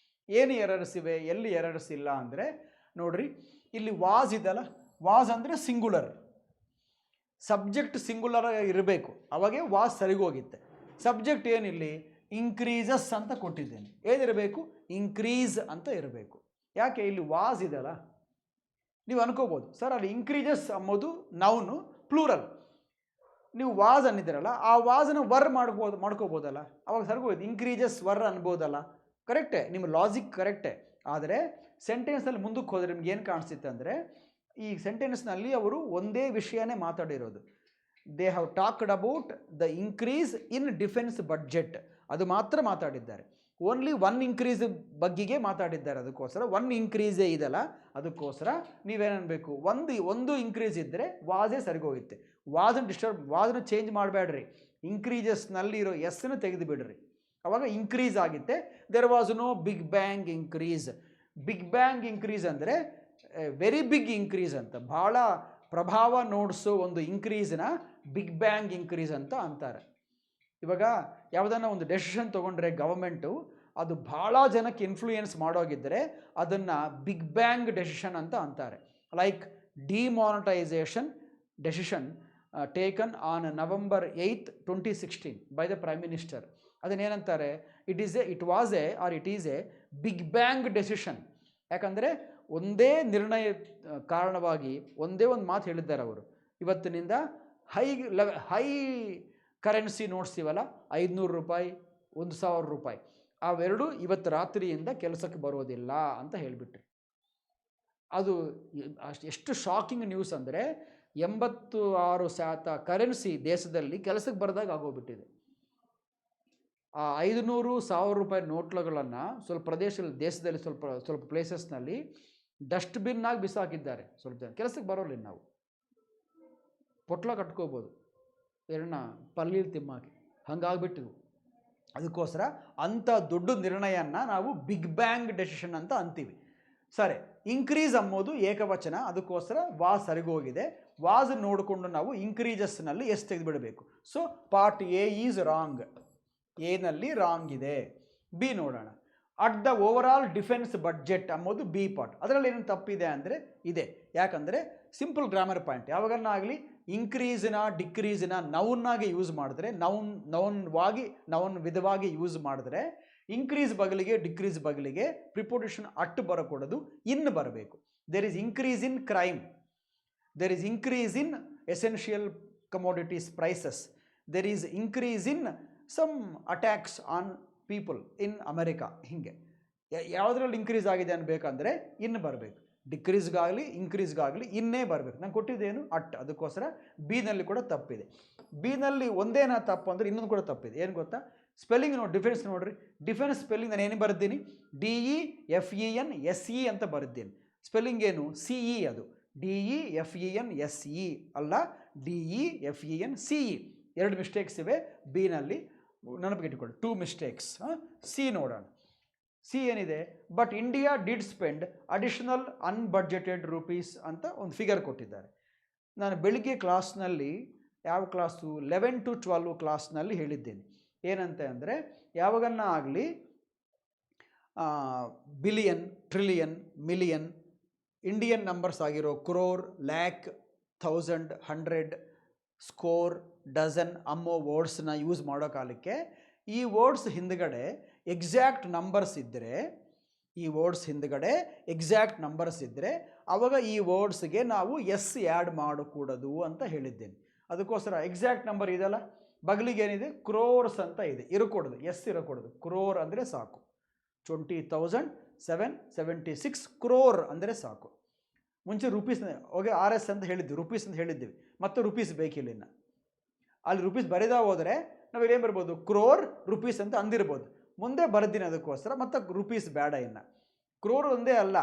ಏನು errors ಇವೆ, ಎಲ್ಲಿ errors ಇಲ್ಲ ಅಂದರೆ ನೋಡ್ರಿ, ಇಲ್ಲಿ was ಇದಲ್ಲ, was ಅಂದರೆ ಸಿಂಗುಲರ್, ಸಬ್ಜೆಕ್ಟ್ ಸಿಂಗುಲರ್ ಇರಬೇಕು, ಅವಾಗೆ ವಾಸ್ ಸರಿಗೋಗಿತ್ತೆ. ಸಬ್ಜೆಕ್ಟ್ ಏನಿಲ್ಲಿ ಇನ್ಕ್ರೀಸಸ್ ಅಂತ ಕೊಟ್ಟಿದ್ದೇನೆ, ಏನಿರಬೇಕು ಇನ್ಕ್ರೀಸ್ ಅಂತ ಇರಬೇಕು. ಯಾಕೆ ಇಲ್ಲಿ ವಾಸ್ ಇದಲ್ಲ, ನೀವು ಅನ್ಕೋಬೋದು ಸರ್ ಅಲ್ಲಿ ಇನ್ಕ್ರೀಸಸ್ ಅಂಬೋದು ನೌನು ಪ್ಲೂರಲ್, ನೀವು ವಾಸ್ ಅನ್ನಿದ್ದೀರಲ್ಲ ಆ ವಾಸನ ವರ್ ಮಾಡ್ಕೋಬೋದಲ್ಲ, ಅವಾಗ ಸರ್ಗೋಯ್ತು ಇನ್ಕ್ರೀಸಸ್ ವರ್ ಅನ್ಬೋದಲ್ಲ. ಕರೆಕ್ಟೇ, ನಿಮ್ಮ ಲಾಜಿಕ್ ಕರೆಕ್ಟೇ. ಆದರೆ ಸೆಂಟೆನ್ಸಲ್ಲಿ ಮುಂದಕ್ಕೆ ಹೋದರೆ ನಿಮ್ಗೆ ಏನು ಕಾಣಿಸುತ್ತೆ ಅಂದರೆ, ಈ ಸೆಂಟೆನ್ಸ್ನಲ್ಲಿ ಅವರು ಒಂದೇ ವಿಷಯನೇ ಮಾತಾಡಿರೋದು. They have talked about the increase in defence budget, ಅದು ಮಾತ್ರ ಮಾತಾಡಿದ್ದಾರೆ. ಓನ್ಲಿ ಒನ್ ಇನ್ಕ್ರೀಸ್ ಬಗ್ಗೆಗೆ ಮಾತಾಡಿದ್ದಾರೆ. ಅದಕ್ಕೋಸ್ಕರ ಒನ್ ಇನ್ಕ್ರೀಸೇ ಇದಲ್ಲ, ಅದಕ್ಕೋಸ್ಕರ ನೀವೇನಬೇಕು, ಒಂದು ಇನ್ಕ್ರೀಸ್ ಇದ್ದರೆ ವಾಸೇ ಸರಿಗೋಗುತ್ತೆ. ವಾಸನ ಚೇಂಜ್ ಮಾಡಬೇಡ್ರಿ, ಇನ್ಕ್ರೀಸಸ್ನಲ್ಲಿರೋ ಎಸ್ಸನ್ನು ತೆಗೆದು ಬಿಡ್ರಿ, ಅವಾಗ ಇನ್ಕ್ರೀಸ್ ಆಗುತ್ತೆ. There was no big bang increase. Big bang increase ಅಂದರೆ ವೆರಿ ಬಿಗ್ ಇನ್ಕ್ರೀಸ್ ಅಂತ, ಭಾಳ ಪ್ರಭಾವ ನೋಡಿಸೋ ಒಂದು ಇನ್ಕ್ರೀಸ್ನ ಬಿಗ್ ಬ್ಯಾಂಗ್ ಇನ್ಕ್ರೀಸ್ ಅಂತ ಅಂತಾರೆ. ಇವಾಗ ಯಾವುದನ್ನ ಒಂದು ಡೆಸಿಷನ್ ತೊಗೊಂಡ್ರೆ ಗವರ್ಮೆಂಟು, ಅದು ಭಾಳ ಜನಕ್ಕೆ ಇನ್ಫ್ಲೂಯೆನ್ಸ್ ಮಾಡೋಗಿದ್ದರೆ ಅದನ್ನು ಬಿಗ್ ಬ್ಯಾಂಗ್ ಡೆಸಿಷನ್ ಅಂತ ಅಂತಾರೆ. Like demonetisation decision taken on November 8, 2016 by the prime minister. ಅದನ್ನೇನಂತಾರೆ, it is a big bang decision. ಯಾಕಂದರೆ ಒಂದೇ ನಿರ್ಣಯ ಕಾರಣವಾಗಿ ಒಂದೇ ಒಂದು ಮಾತು ಹೇಳಿದ್ದಾರೆ ಅವರು, ಇವತ್ತಿನಿಂದ ಹೈ ಕರೆನ್ಸಿ ನೋಡ್ಸ್ತೀವಲ್ಲ, 500 ರೂಪಾಯಿ, 1000 ರೂಪಾಯಿ, ಅವೆರಡು ಇವತ್ತು ರಾತ್ರಿಯಿಂದ ಕೆಲಸಕ್ಕೆ ಬರೋದಿಲ್ಲ ಅಂತ ಹೇಳಿಬಿಟ್ರು. ಅದು ಎಷ್ಟು ಶಾಕಿಂಗ್ ನ್ಯೂಸ್ ಅಂದರೆ 86% ಕರೆನ್ಸಿ ದೇಶದಲ್ಲಿ ಕೆಲಸಕ್ಕೆ ಬರದಾಗ ಆಗೋಗ್ಬಿಟ್ಟಿದೆ. ಆ 500, 1000 ರೂಪಾಯಿ ನೋಟ್ಲುಗಳನ್ನು ಸ್ವಲ್ಪ ಪ್ರದೇಶದಲ್ಲಿ, ದೇಶದಲ್ಲಿ ಸ್ವಲ್ಪ ಪ್ಲೇಸಸ್ನಲ್ಲಿ ಡಸ್ಟ್ಬಿನ್ನಾಗಿ ಬಿಸಾಕಿದ್ದಾರೆ. ಸ್ವಲ್ಪ ಜನ ಕೆಲಸಕ್ಕೆ ಬರೋಲ್ಲ, ನಾವು ಪೊಟ್ಲ ಕಟ್ಕೋಬೋದು ಎರಡನ್ನ ಪಲ್ಲೀಲಿ ತಿಮ್ಮಾಕಿ, ಹಂಗಾಗ್ಬಿಟ್ಟಿದ್ವು. ಅದಕ್ಕೋಸ್ಕರ ಅಂಥ ದೊಡ್ಡ ನಿರ್ಣಯನ ನಾವು ಬಿಗ್ ಬ್ಯಾಂಗ್ ಡೆಸಿಷನ್ ಅಂತ ಅಂತೀವಿ. ಸರಿ, ಇನ್ಕ್ರೀಸ್ ಅಂಬೋದು ಏಕವಚನ, ಅದಕ್ಕೋಸ್ಕರ ವಾಸ್ ಸರಿಗೋಗಿದೆ. ವಾಸ್ ನೋಡಿಕೊಂಡು ನಾವು ಇನ್ಕ್ರೀಸಸ್ನಲ್ಲಿ ಎಷ್ಟು ತೆಗೆದುಬಿಡಬೇಕು. So part A is wrong, ಎನಲ್ಲಿ ರಾಂಗ್ ಇದೆ. ಬಿ ನೋಡೋಣ. At the overall defence budget ಅಂಬೋದು ಬಿ ಪಾರ್ಟ್. ಅದರಲ್ಲಿ ಏನು ತಪ್ಪಿದೆ ಅಂದರೆ ಇದೆ. ಯಾಕಂದರೆ ಸಿಂಪಲ್ ಗ್ರಾಮರ್ ಪಾಯಿಂಟ್, ಯಾವಾಗನ್ನಾಗಲಿ ಇನ್ಕ್ರೀಸಿನ ಡಿಕ್ರೀಸಿನ ನೌನ್ನಾಗಿ ಯೂಸ್ ಮಾಡಿದ್ರೆ, ನೌನ್ ವಿಧವಾಗಿ ಯೂಸ್ ಮಾಡಿದ್ರೆ, ಇನ್ಕ್ರೀಸ್ ಬಗಲಿಗೆ ಡಿಕ್ರೀಸ್ ಬಗಲಿಗೆ ಪ್ರಿಪೋಸಿಷನ್ ಅಟ್ ಬರಕೂಡದು, ಇನ್ ಬರಬೇಕು. There is increase in crime, there is increase in essential commodities prices, there is increase in some attacks on people in America. ಹೀಗೆ ಯಾವುದ್ರಲ್ಲಿ ಇನ್ಕ್ರೀಸ್ ಆಗಿದೆ ಅನ್ಬೇಕಂದ್ರೆ ಇನ್ ಬರಬೇಕು. ಡಿಕ್ರೀಸ್ಗಾಗಲಿ ಇನ್ಕ್ರೀಸ್ಗಾಗಲಿ ಇನ್ನೇ ಬರಬೇಕು. ನಾನು ಕೊಟ್ಟಿದ್ದೇನು ಅಟ್, ಅದಕ್ಕೋಸ್ಕರ ಬಿನಲ್ಲಿ ಕೂಡ ತಪ್ಪಿದೆ. ಬಿನಲ್ಲಿ ಒಂದೇನ ತಪ್ಪು ಅಂದರೆ ಇನ್ನೊಂದು ಕೂಡ ತಪ್ಪಿದೆ. ಏನು ಗೊತ್ತಾ, ಸ್ಪೆಲ್ಲಿಂಗ್ ನೋಡಿ, ಡಿಫೆನ್ಸ್ ನೋಡಿರಿ. ಡಿಫೆನ್ಸ್ ಸ್ಪೆಲ್ಲಿಂಗ್ ನಾನು ಏನು ಬರೆದ್ದೀನಿ, DEFENSE ಅಂತ ಬರೆದ್ದೀನಿ. ಸ್ಪೆಲ್ಲಿಂಗ್ ಏನು, CE, ಅದು DEFENSE ಅಲ್ಲ, DEFENCE. 2 ಮಿಸ್ಟೇಕ್ಸ್ ಇವೆ ಬಿನಲ್ಲಿ, ನೆನಪಿಗಿಟ್ಟುಕೊಳ್ಳಿ. 2 ಮಿಸ್ಟೇಕ್ಸ್. ಸಿ ನೋಡೋಣ. ಸಿ ಏನಿದೆ, but India did spend additional unbudgeted rupees ಅಂತ ಒಂದು ಫಿಗರ್ ಕೊಟ್ಟಿದ್ದಾರೆ. ನಾನು ಬೆಳಿಗ್ಗೆ ಕ್ಲಾಸ್ನಲ್ಲಿ, ಯಾವ ಕ್ಲಾಸು 11 to 12 ಕ್ಲಾಸ್ನಲ್ಲಿ ಹೇಳಿದ್ದೇನೆ. ಏನಂತ ಅಂದರೆ, ಯಾವಾಗನ್ನ ಆಗಲಿ billion, trillion, million, Indian numbers ಆಗಿರೋ ಕ್ರೋರ್, ಲ್ಯಾಕ್, 1000, 100, ಸ್ಕೋರ್, ಡಜನ್ ಅನ್ನೋ ವರ್ಡ್ಸ್ನ ಯೂಸ್ ಮಾಡೋ ಕಾಲಕ್ಕೆ ಈ ವರ್ಡ್ಸ್ ಹಿಂದ್ಗಡೆ ಎಕ್ಸಾಕ್ಟ್ ನಂಬರ್ಸ್ ಇದ್ದರೆ, ಆವಾಗ ಈ ವರ್ಡ್ಸ್ಗೆ ನಾವು ಎಸ್ ಆ್ಯಡ್ ಮಾಡಕೂಡದು ಅಂತ ಹೇಳಿದ್ದೇನೆ. ಅದಕ್ಕೋಸ್ಕರ ಎಕ್ಸಾಕ್ಟ್ ನಂಬರ್ ಇದೆಲ್ಲ, ಬಗಲಿಗೆ ಏನಿದೆ, ಕ್ರೋರ್ಸ್ ಅಂತ ಇದೆ, ಇರಕೂಡದು, ಎಸ್ ಇರಕೂಡದು. ಕ್ರೋರ್ ಅಂದರೆ ಸಾಕು, 20,776 ಕ್ರೋರ್ ಅಂದರೆ ಸಾಕು. ಮುಂಚೆ ರುಪೀಸ್ ಹೋಗಿ RS ಅಂತ ಹೇಳಿದ್ವಿ, ರುಪೀಸ್ ಅಂತ ಹೇಳಿದ್ದೀವಿ, ಮತ್ತು ರುಪೀಸ್ ಬೇಕಿಲ್ಲ. ಇನ್ನು ಅಲ್ಲಿ ರುಪೀಸ್ ಬರೆದ ಹೋದರೆ ನಾವು ಏನು ಬರ್ಬೋದು, ಕ್ರೋರ್ ರುಪೀಸ್ ಅಂತ ಅಂದಿರ್ಬೋದು. ಮುಂದೆ ಬರ್ದಿನಿ ಅದಕ್ಕೋಸ್ಕರ ಮತ್ತು ರುಪೀಸ್ ಬೇಡ ಇನ್ನು. ಕ್ರೋರ್ ಒಂದೇ ಅಲ್ಲ,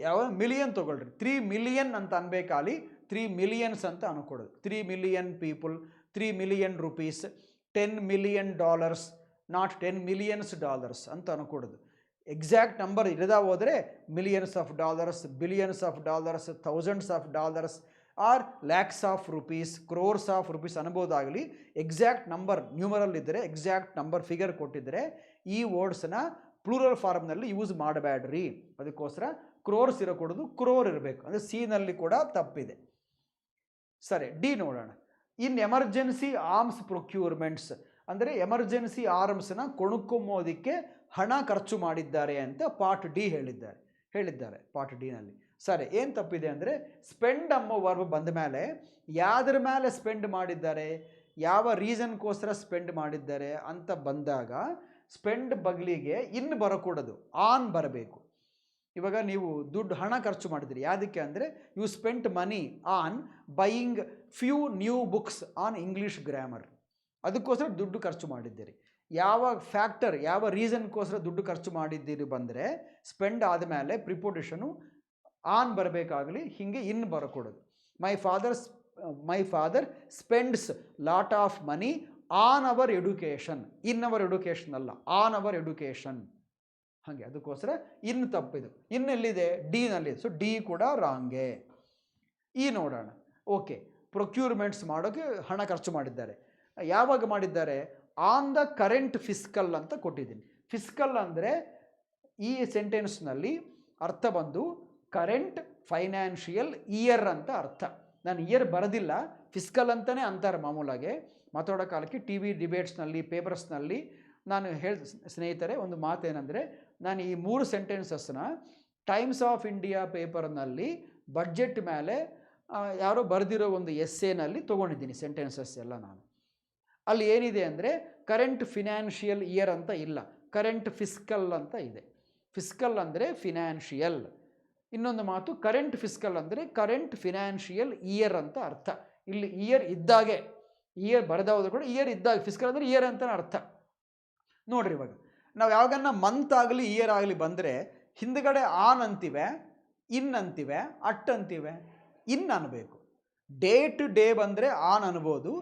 ಯಾವ ಮಿಲಿಯನ್ ತೊಗೊಳ್ರಿ, 3 ಮಿಲಿಯನ್ ಅಂತ ಅನ್ಬೇಕಾಲಿ 3 ಮಿಲಿಯನ್ಸ್ ಅಂತ ಅನ್ಕೊಡೋದು. 3 million people, 3 million rupees, $10 million, not 10 millions dollars ಅಂತ ಅನ್ಕೊಡೋದು. ಎಕ್ಸಾಕ್ಟ್ ನಂಬರ್ ಇರದಾ ಹೋದರೆ millions of dollars, billions of dollars, thousands of dollars or lakhs of rupees, crores of rupees ಅನ್ಬೋದಾಗಲಿ. ಎಕ್ಸಾಕ್ಟ್ ನಂಬರ್ ನ್ಯೂಮರಲ್ ಇದ್ದರೆ, ಎಕ್ಸಾಕ್ಟ್ ನಂಬರ್ ಫಿಗರ್ ಕೊಟ್ಟಿದ್ದರೆ ಈ ವರ್ಡ್ಸನ್ನ ಪ್ಲೂರಲ್ ಫಾರ್ಮ್ನಲ್ಲಿ ಯೂಸ್ ಮಾಡಬೇಡ್ರಿ. ಅದಕ್ಕೋಸ್ಕರ ಕ್ರೋರ್ಸ್ ಇರಕೂಡದು, ಕ್ರೋರ್ ಇರಬೇಕು. ಅಂದರೆ ಸಿನಲ್ಲಿ ಕೂಡ ತಪ್ಪಿದೆ. ಸರಿ, ಡಿ ನೋಡೋಣ. ಇನ್ ಎಮರ್ಜೆನ್ಸಿ ಆರ್ಮ್ಸ್ ಪ್ರೊಕ್ಯೂರ್ಮೆಂಟ್ಸ್ ಅಂದರೆ ಎಮರ್ಜೆನ್ಸಿ ಆರ್ಮ್ಸ್ನ ಕೊಂಡ್ಕೊಂಬೋದಕ್ಕೆ ಹಣ ಖರ್ಚು ಮಾಡಿದ್ದಾರೆ ಅಂತ ಪಾರ್ಟ್ ಡಿ ಹೇಳಿದ್ದಾರೆ ಪಾರ್ಟ್ ಡಿನಲ್ಲಿ. ಸರಿ, ಏನು ತಪ್ಪಿದೆ ಅಂದರೆ ಸ್ಪೆಂಡ್ ಅನ್ನೋ ವರ್ಬ್ ಬಂದ ಮೇಲೆ ಯಾವುದ್ರ ಮೇಲೆ ಸ್ಪೆಂಡ್ ಮಾಡಿದ್ದಾರೆ, ಯಾವ ರೀಸನ್ಗೋಸ್ಕರ ಸ್ಪೆಂಡ್ ಮಾಡಿದ್ದಾರೆ ಅಂತ ಬಂದಾಗ ಸ್ಪೆಂಡ್ ಬಗ್ಲಿಗೆ ಇನ್ನು ಬರಕೂಡದು, ಆನ್ ಬರಬೇಕು. ಇವಾಗ ನೀವು ದುಡ್ಡು ಹಣ ಖರ್ಚು ಮಾಡಿದಿರಿ, ಯಾವುದಕ್ಕೆ ಅಂದರೆ you spent money on buying few new books on English grammar. ಅದಕ್ಕೋಸ್ಕರ ದುಡ್ಡು ಖರ್ಚು ಮಾಡಿದ್ದೀರಿ. ಯಾವ ಫ್ಯಾಕ್ಟರ್, ಯಾವ ರೀಸನ್ಗೋಸ್ಕರ ದುಡ್ಡು ಖರ್ಚು ಮಾಡಿದ್ದೀರಿ ಬಂದರೆ ಸ್ಪೆಂಡ್ ಆದಮೇಲೆ ಪ್ರಿಪೋಸಿಷನು ಆನ್ ಬರಬೇಕಾಗಲಿ, ಹೀಗೆ ಇನ್ ಬರಕೂಡದು. My father spends lot of money on our education, in our education ಅಲ್ಲ, ಆನ್ ಅವರ್ ಎಡ್ಯುಕೇಷನ್. ಹಾಗೆ ಅದಕ್ಕೋಸ್ಕರ ಇನ್ನು ತಪ್ಪಿದು. ಇನ್ನೆಲ್ಲಿದೆ, ಡಿನಲ್ಲಿದೆ. ಸೊ ಡಿ ಕೂಡ ರಾಂಗೆ. ಈ ನೋಡೋಣ. ಓಕೆ, ಪ್ರೊಕ್ಯೂರ್ಮೆಂಟ್ಸ್ ಮಾಡೋಕ್ಕೆ ಹಣ ಖರ್ಚು ಮಾಡಿದ್ದಾರೆ. ಯಾವಾಗ ಮಾಡಿದ್ದಾರೆ? ಆನ್ ದ ಕರೆಂಟ್ ಫಿಸ್ಕಲ್ ಅಂತ ಕೊಟ್ಟಿದ್ದೀನಿ. ಫಿಸ್ಕಲ್ ಅಂದರೆ ಈ ಸೆಂಟೆನ್ಸ್ನಲ್ಲಿ ಅರ್ಥ ಬಂದು ಕರೆಂಟ್ ಫೈನಾನ್ಷಿಯಲ್ ಇಯರ್ ಅಂತ ಅರ್ಥ. ನಾನು ಇಯರ್ ಬರೋದಿಲ್ಲ, ಫಿಸ್ಕಲ್ ಅಂತಲೇ ಅಂತಾರೆ ಮಾಮೂಲಾಗೆ. ಮಾತಾಡೋ ಕಾಲಕ್ಕೆ ಟಿ ವಿ ಡಿಬೇಟ್ಸ್ನಲ್ಲಿ, ಪೇಪರ್ಸ್ನಲ್ಲಿ ನಾನು ಸ್ನೇಹಿತರೆ ಒಂದು ಮಾತೇನೆಂದರೆ, ನಾನು ಈ 3 ಸೆಂಟೆನ್ಸಸ್ನ ಟೈಮ್ಸ್ ಆಫ್ ಇಂಡಿಯಾ ಪೇಪರ್ನಲ್ಲಿ ಬಡ್ಜೆಟ್ ಮೇಲೆ ಯಾರೋ ಬರೆದಿರೋ ಒಂದು ಎಸ್ಸೇನಲ್ಲಿ ತೊಗೊಂಡಿದ್ದೀನಿ ಸೆಂಟೆನ್ಸಸ್ ಎಲ್ಲ. ನಾನು ಅಲ್ಲಿ ಏನಿದೆ ಅಂದರೆ ಕರೆಂಟ್ ಫಿನಾನ್ಷಿಯಲ್ ಇಯರ್ ಅಂತ ಇಲ್ಲ, ಕರೆಂಟ್ ಫಿಸ್ಕಲ್ ಅಂತ ಇದೆ. ಫಿಸ್ಕಲ್ ಅಂದರೆ ಫಿನಾನ್ಷಿಯಲ್. ಇನ್ನೊಂದು ಮಾತು ಕರೆಂಟ್ ಫಿಸ್ಕಲ್ ಅಂದರೆ ಕರೆಂಟ್ ಫಿನಾನ್ಷಿಯಲ್ ಇಯರ್ ಅಂತ ಅರ್ಥ. ಇಲ್ಲಿ ಇಯರ್ ಇದ್ದಾಗೆ, ಇಯರ್ ಬರೆದೋದ್ರು ಕೂಡ ಇಯರ್ ಇದ್ದಾಗ, ಫಿಸ್ಕಲ್ ಅಂದರೆ ಇಯರ್ ಅಂತ ಅರ್ಥ. ನೋಡ್ರಿ, ಇವಾಗ ನಾವು ಯಾವಾಗನ್ನ ಮಂತ್ ಆಗಲಿ ಇಯರ್ ಆಗಲಿ ಬಂದರೆ ಹಿಂದ್ಗಡೆ ಆನ್ ಅಂತೀವೆ, ಇನ್ ಅಂತೀವೆ, ಅಟ್ ಅಂತೀವೆ. ಇನ್ ಅನ್ನಬೇಕು. ಡೇ ಟು ಡೇ ಬಂದರೆ ಆನ್ ಅನ್ಬೋದು.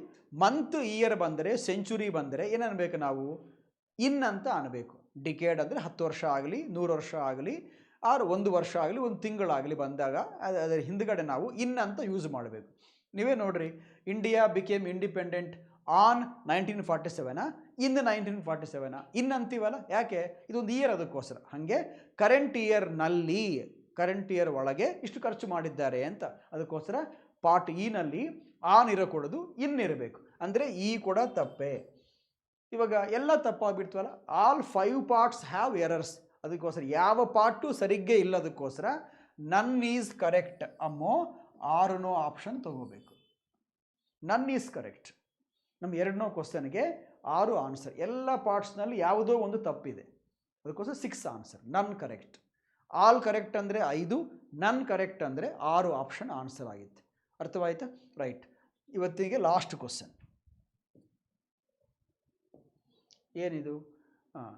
ಮಂತ್ ಇಯರ್ ಬಂದರೆ, ಸೆಂಚುರಿ ಬಂದರೆ ಏನು ಅನ್ಬೇಕು ನಾವು? ಇನ್ ಅಂತ ಅನ್ಬೇಕು. ಡಿಕೇಡ್ ಅಂದರೆ 10 ವರ್ಷ ಆಗಲಿ, 100 ವರ್ಷ ಆಗಲಿ, ಆರು 1 ವರ್ಷ ಆಗಲಿ, 1 ತಿಂಗಳಾಗಲಿ ಬಂದಾಗ ಅದರ ಹಿಂದ್ಗಡೆ ನಾವು ಇನ್ ಅಂತ ಯೂಸ್ ಮಾಡಬೇಕು. ನೀವೇ ನೋಡ್ರಿ, ಇಂಡಿಯಾ ಬಿಕೇಮ್ ಇಂಡಿಪೆಂಡೆಂಟ್ ಆನ್ 1947 ಇನ್ 1947 ಇನ್ ಅಂತೀವಲ್ಲ, ಯಾಕೆ? ಇದೊಂದು ಇಯರ್, ಅದಕ್ಕೋಸ್ಕರ. ಹಾಗೆ ಕರೆಂಟ್ ಇಯರ್ನಲ್ಲಿ, ಕರೆಂಟ್ ಇಯರ್ ಒಳಗೆ ಇಷ್ಟು ಖರ್ಚು ಮಾಡಿದ್ದಾರೆ ಅಂತ. ಅದಕ್ಕೋಸ್ಕರ ಪಾರ್ಟ್ ಇನಲ್ಲಿ ಆನ್ ಇರಕೂಡದು, ಇನ್ ಇರಬೇಕು. ಅಂದರೆ ಈ ಕೂಡ ತಪ್ಪೇ. ಇವಾಗ ಎಲ್ಲ ತಪ್ಪಾಗ್ಬಿಡ್ತೀವಲ್ಲ. All 5 parts have errors. ಅದಕ್ಕೋಸ್ಕರ ಯಾವ ಪಾರ್ಟು ಸರಿಗ್ಗೆ ಇಲ್ಲದಕ್ಕೋಸ್ಕರ ನನ್ ಈಸ್ ಕರೆಕ್ಟ್ ಅಮ್ಮೋ 6 ಆಪ್ಷನ್ ತಗೋಬೇಕು. ನನ್ ಈಸ್ ಕರೆಕ್ಟ್. ನಮ್ಮ 2 ಕ್ವಶನ್ಗೆ 6 ಆನ್ಸರ್. ಎಲ್ಲ ಪಾರ್ಟ್ಸ್ನಲ್ಲಿ ಯಾವುದೋ ಒಂದು ತಪ್ಪಿದೆ, ಅದಕ್ಕೋಸ್ಕರ 6 ಆನ್ಸರ್. ನನ್ ಕರೆಕ್ಟ್. ಆಲ್ ಕರೆಕ್ಟ್ ಅಂದರೆ 5, ನನ್ ಕರೆಕ್ಟ್ ಅಂದರೆ 6 ಆಪ್ಷನ್ ಆನ್ಸರ್ ಆಗಿತ್ತು. ಅರ್ಥವಾಯ್ತಾ? ರೈಟ್. ಇವತ್ತಿಗೆ ಲಾಸ್ಟ್ ಕ್ವಶನ್ ಏನಿದು?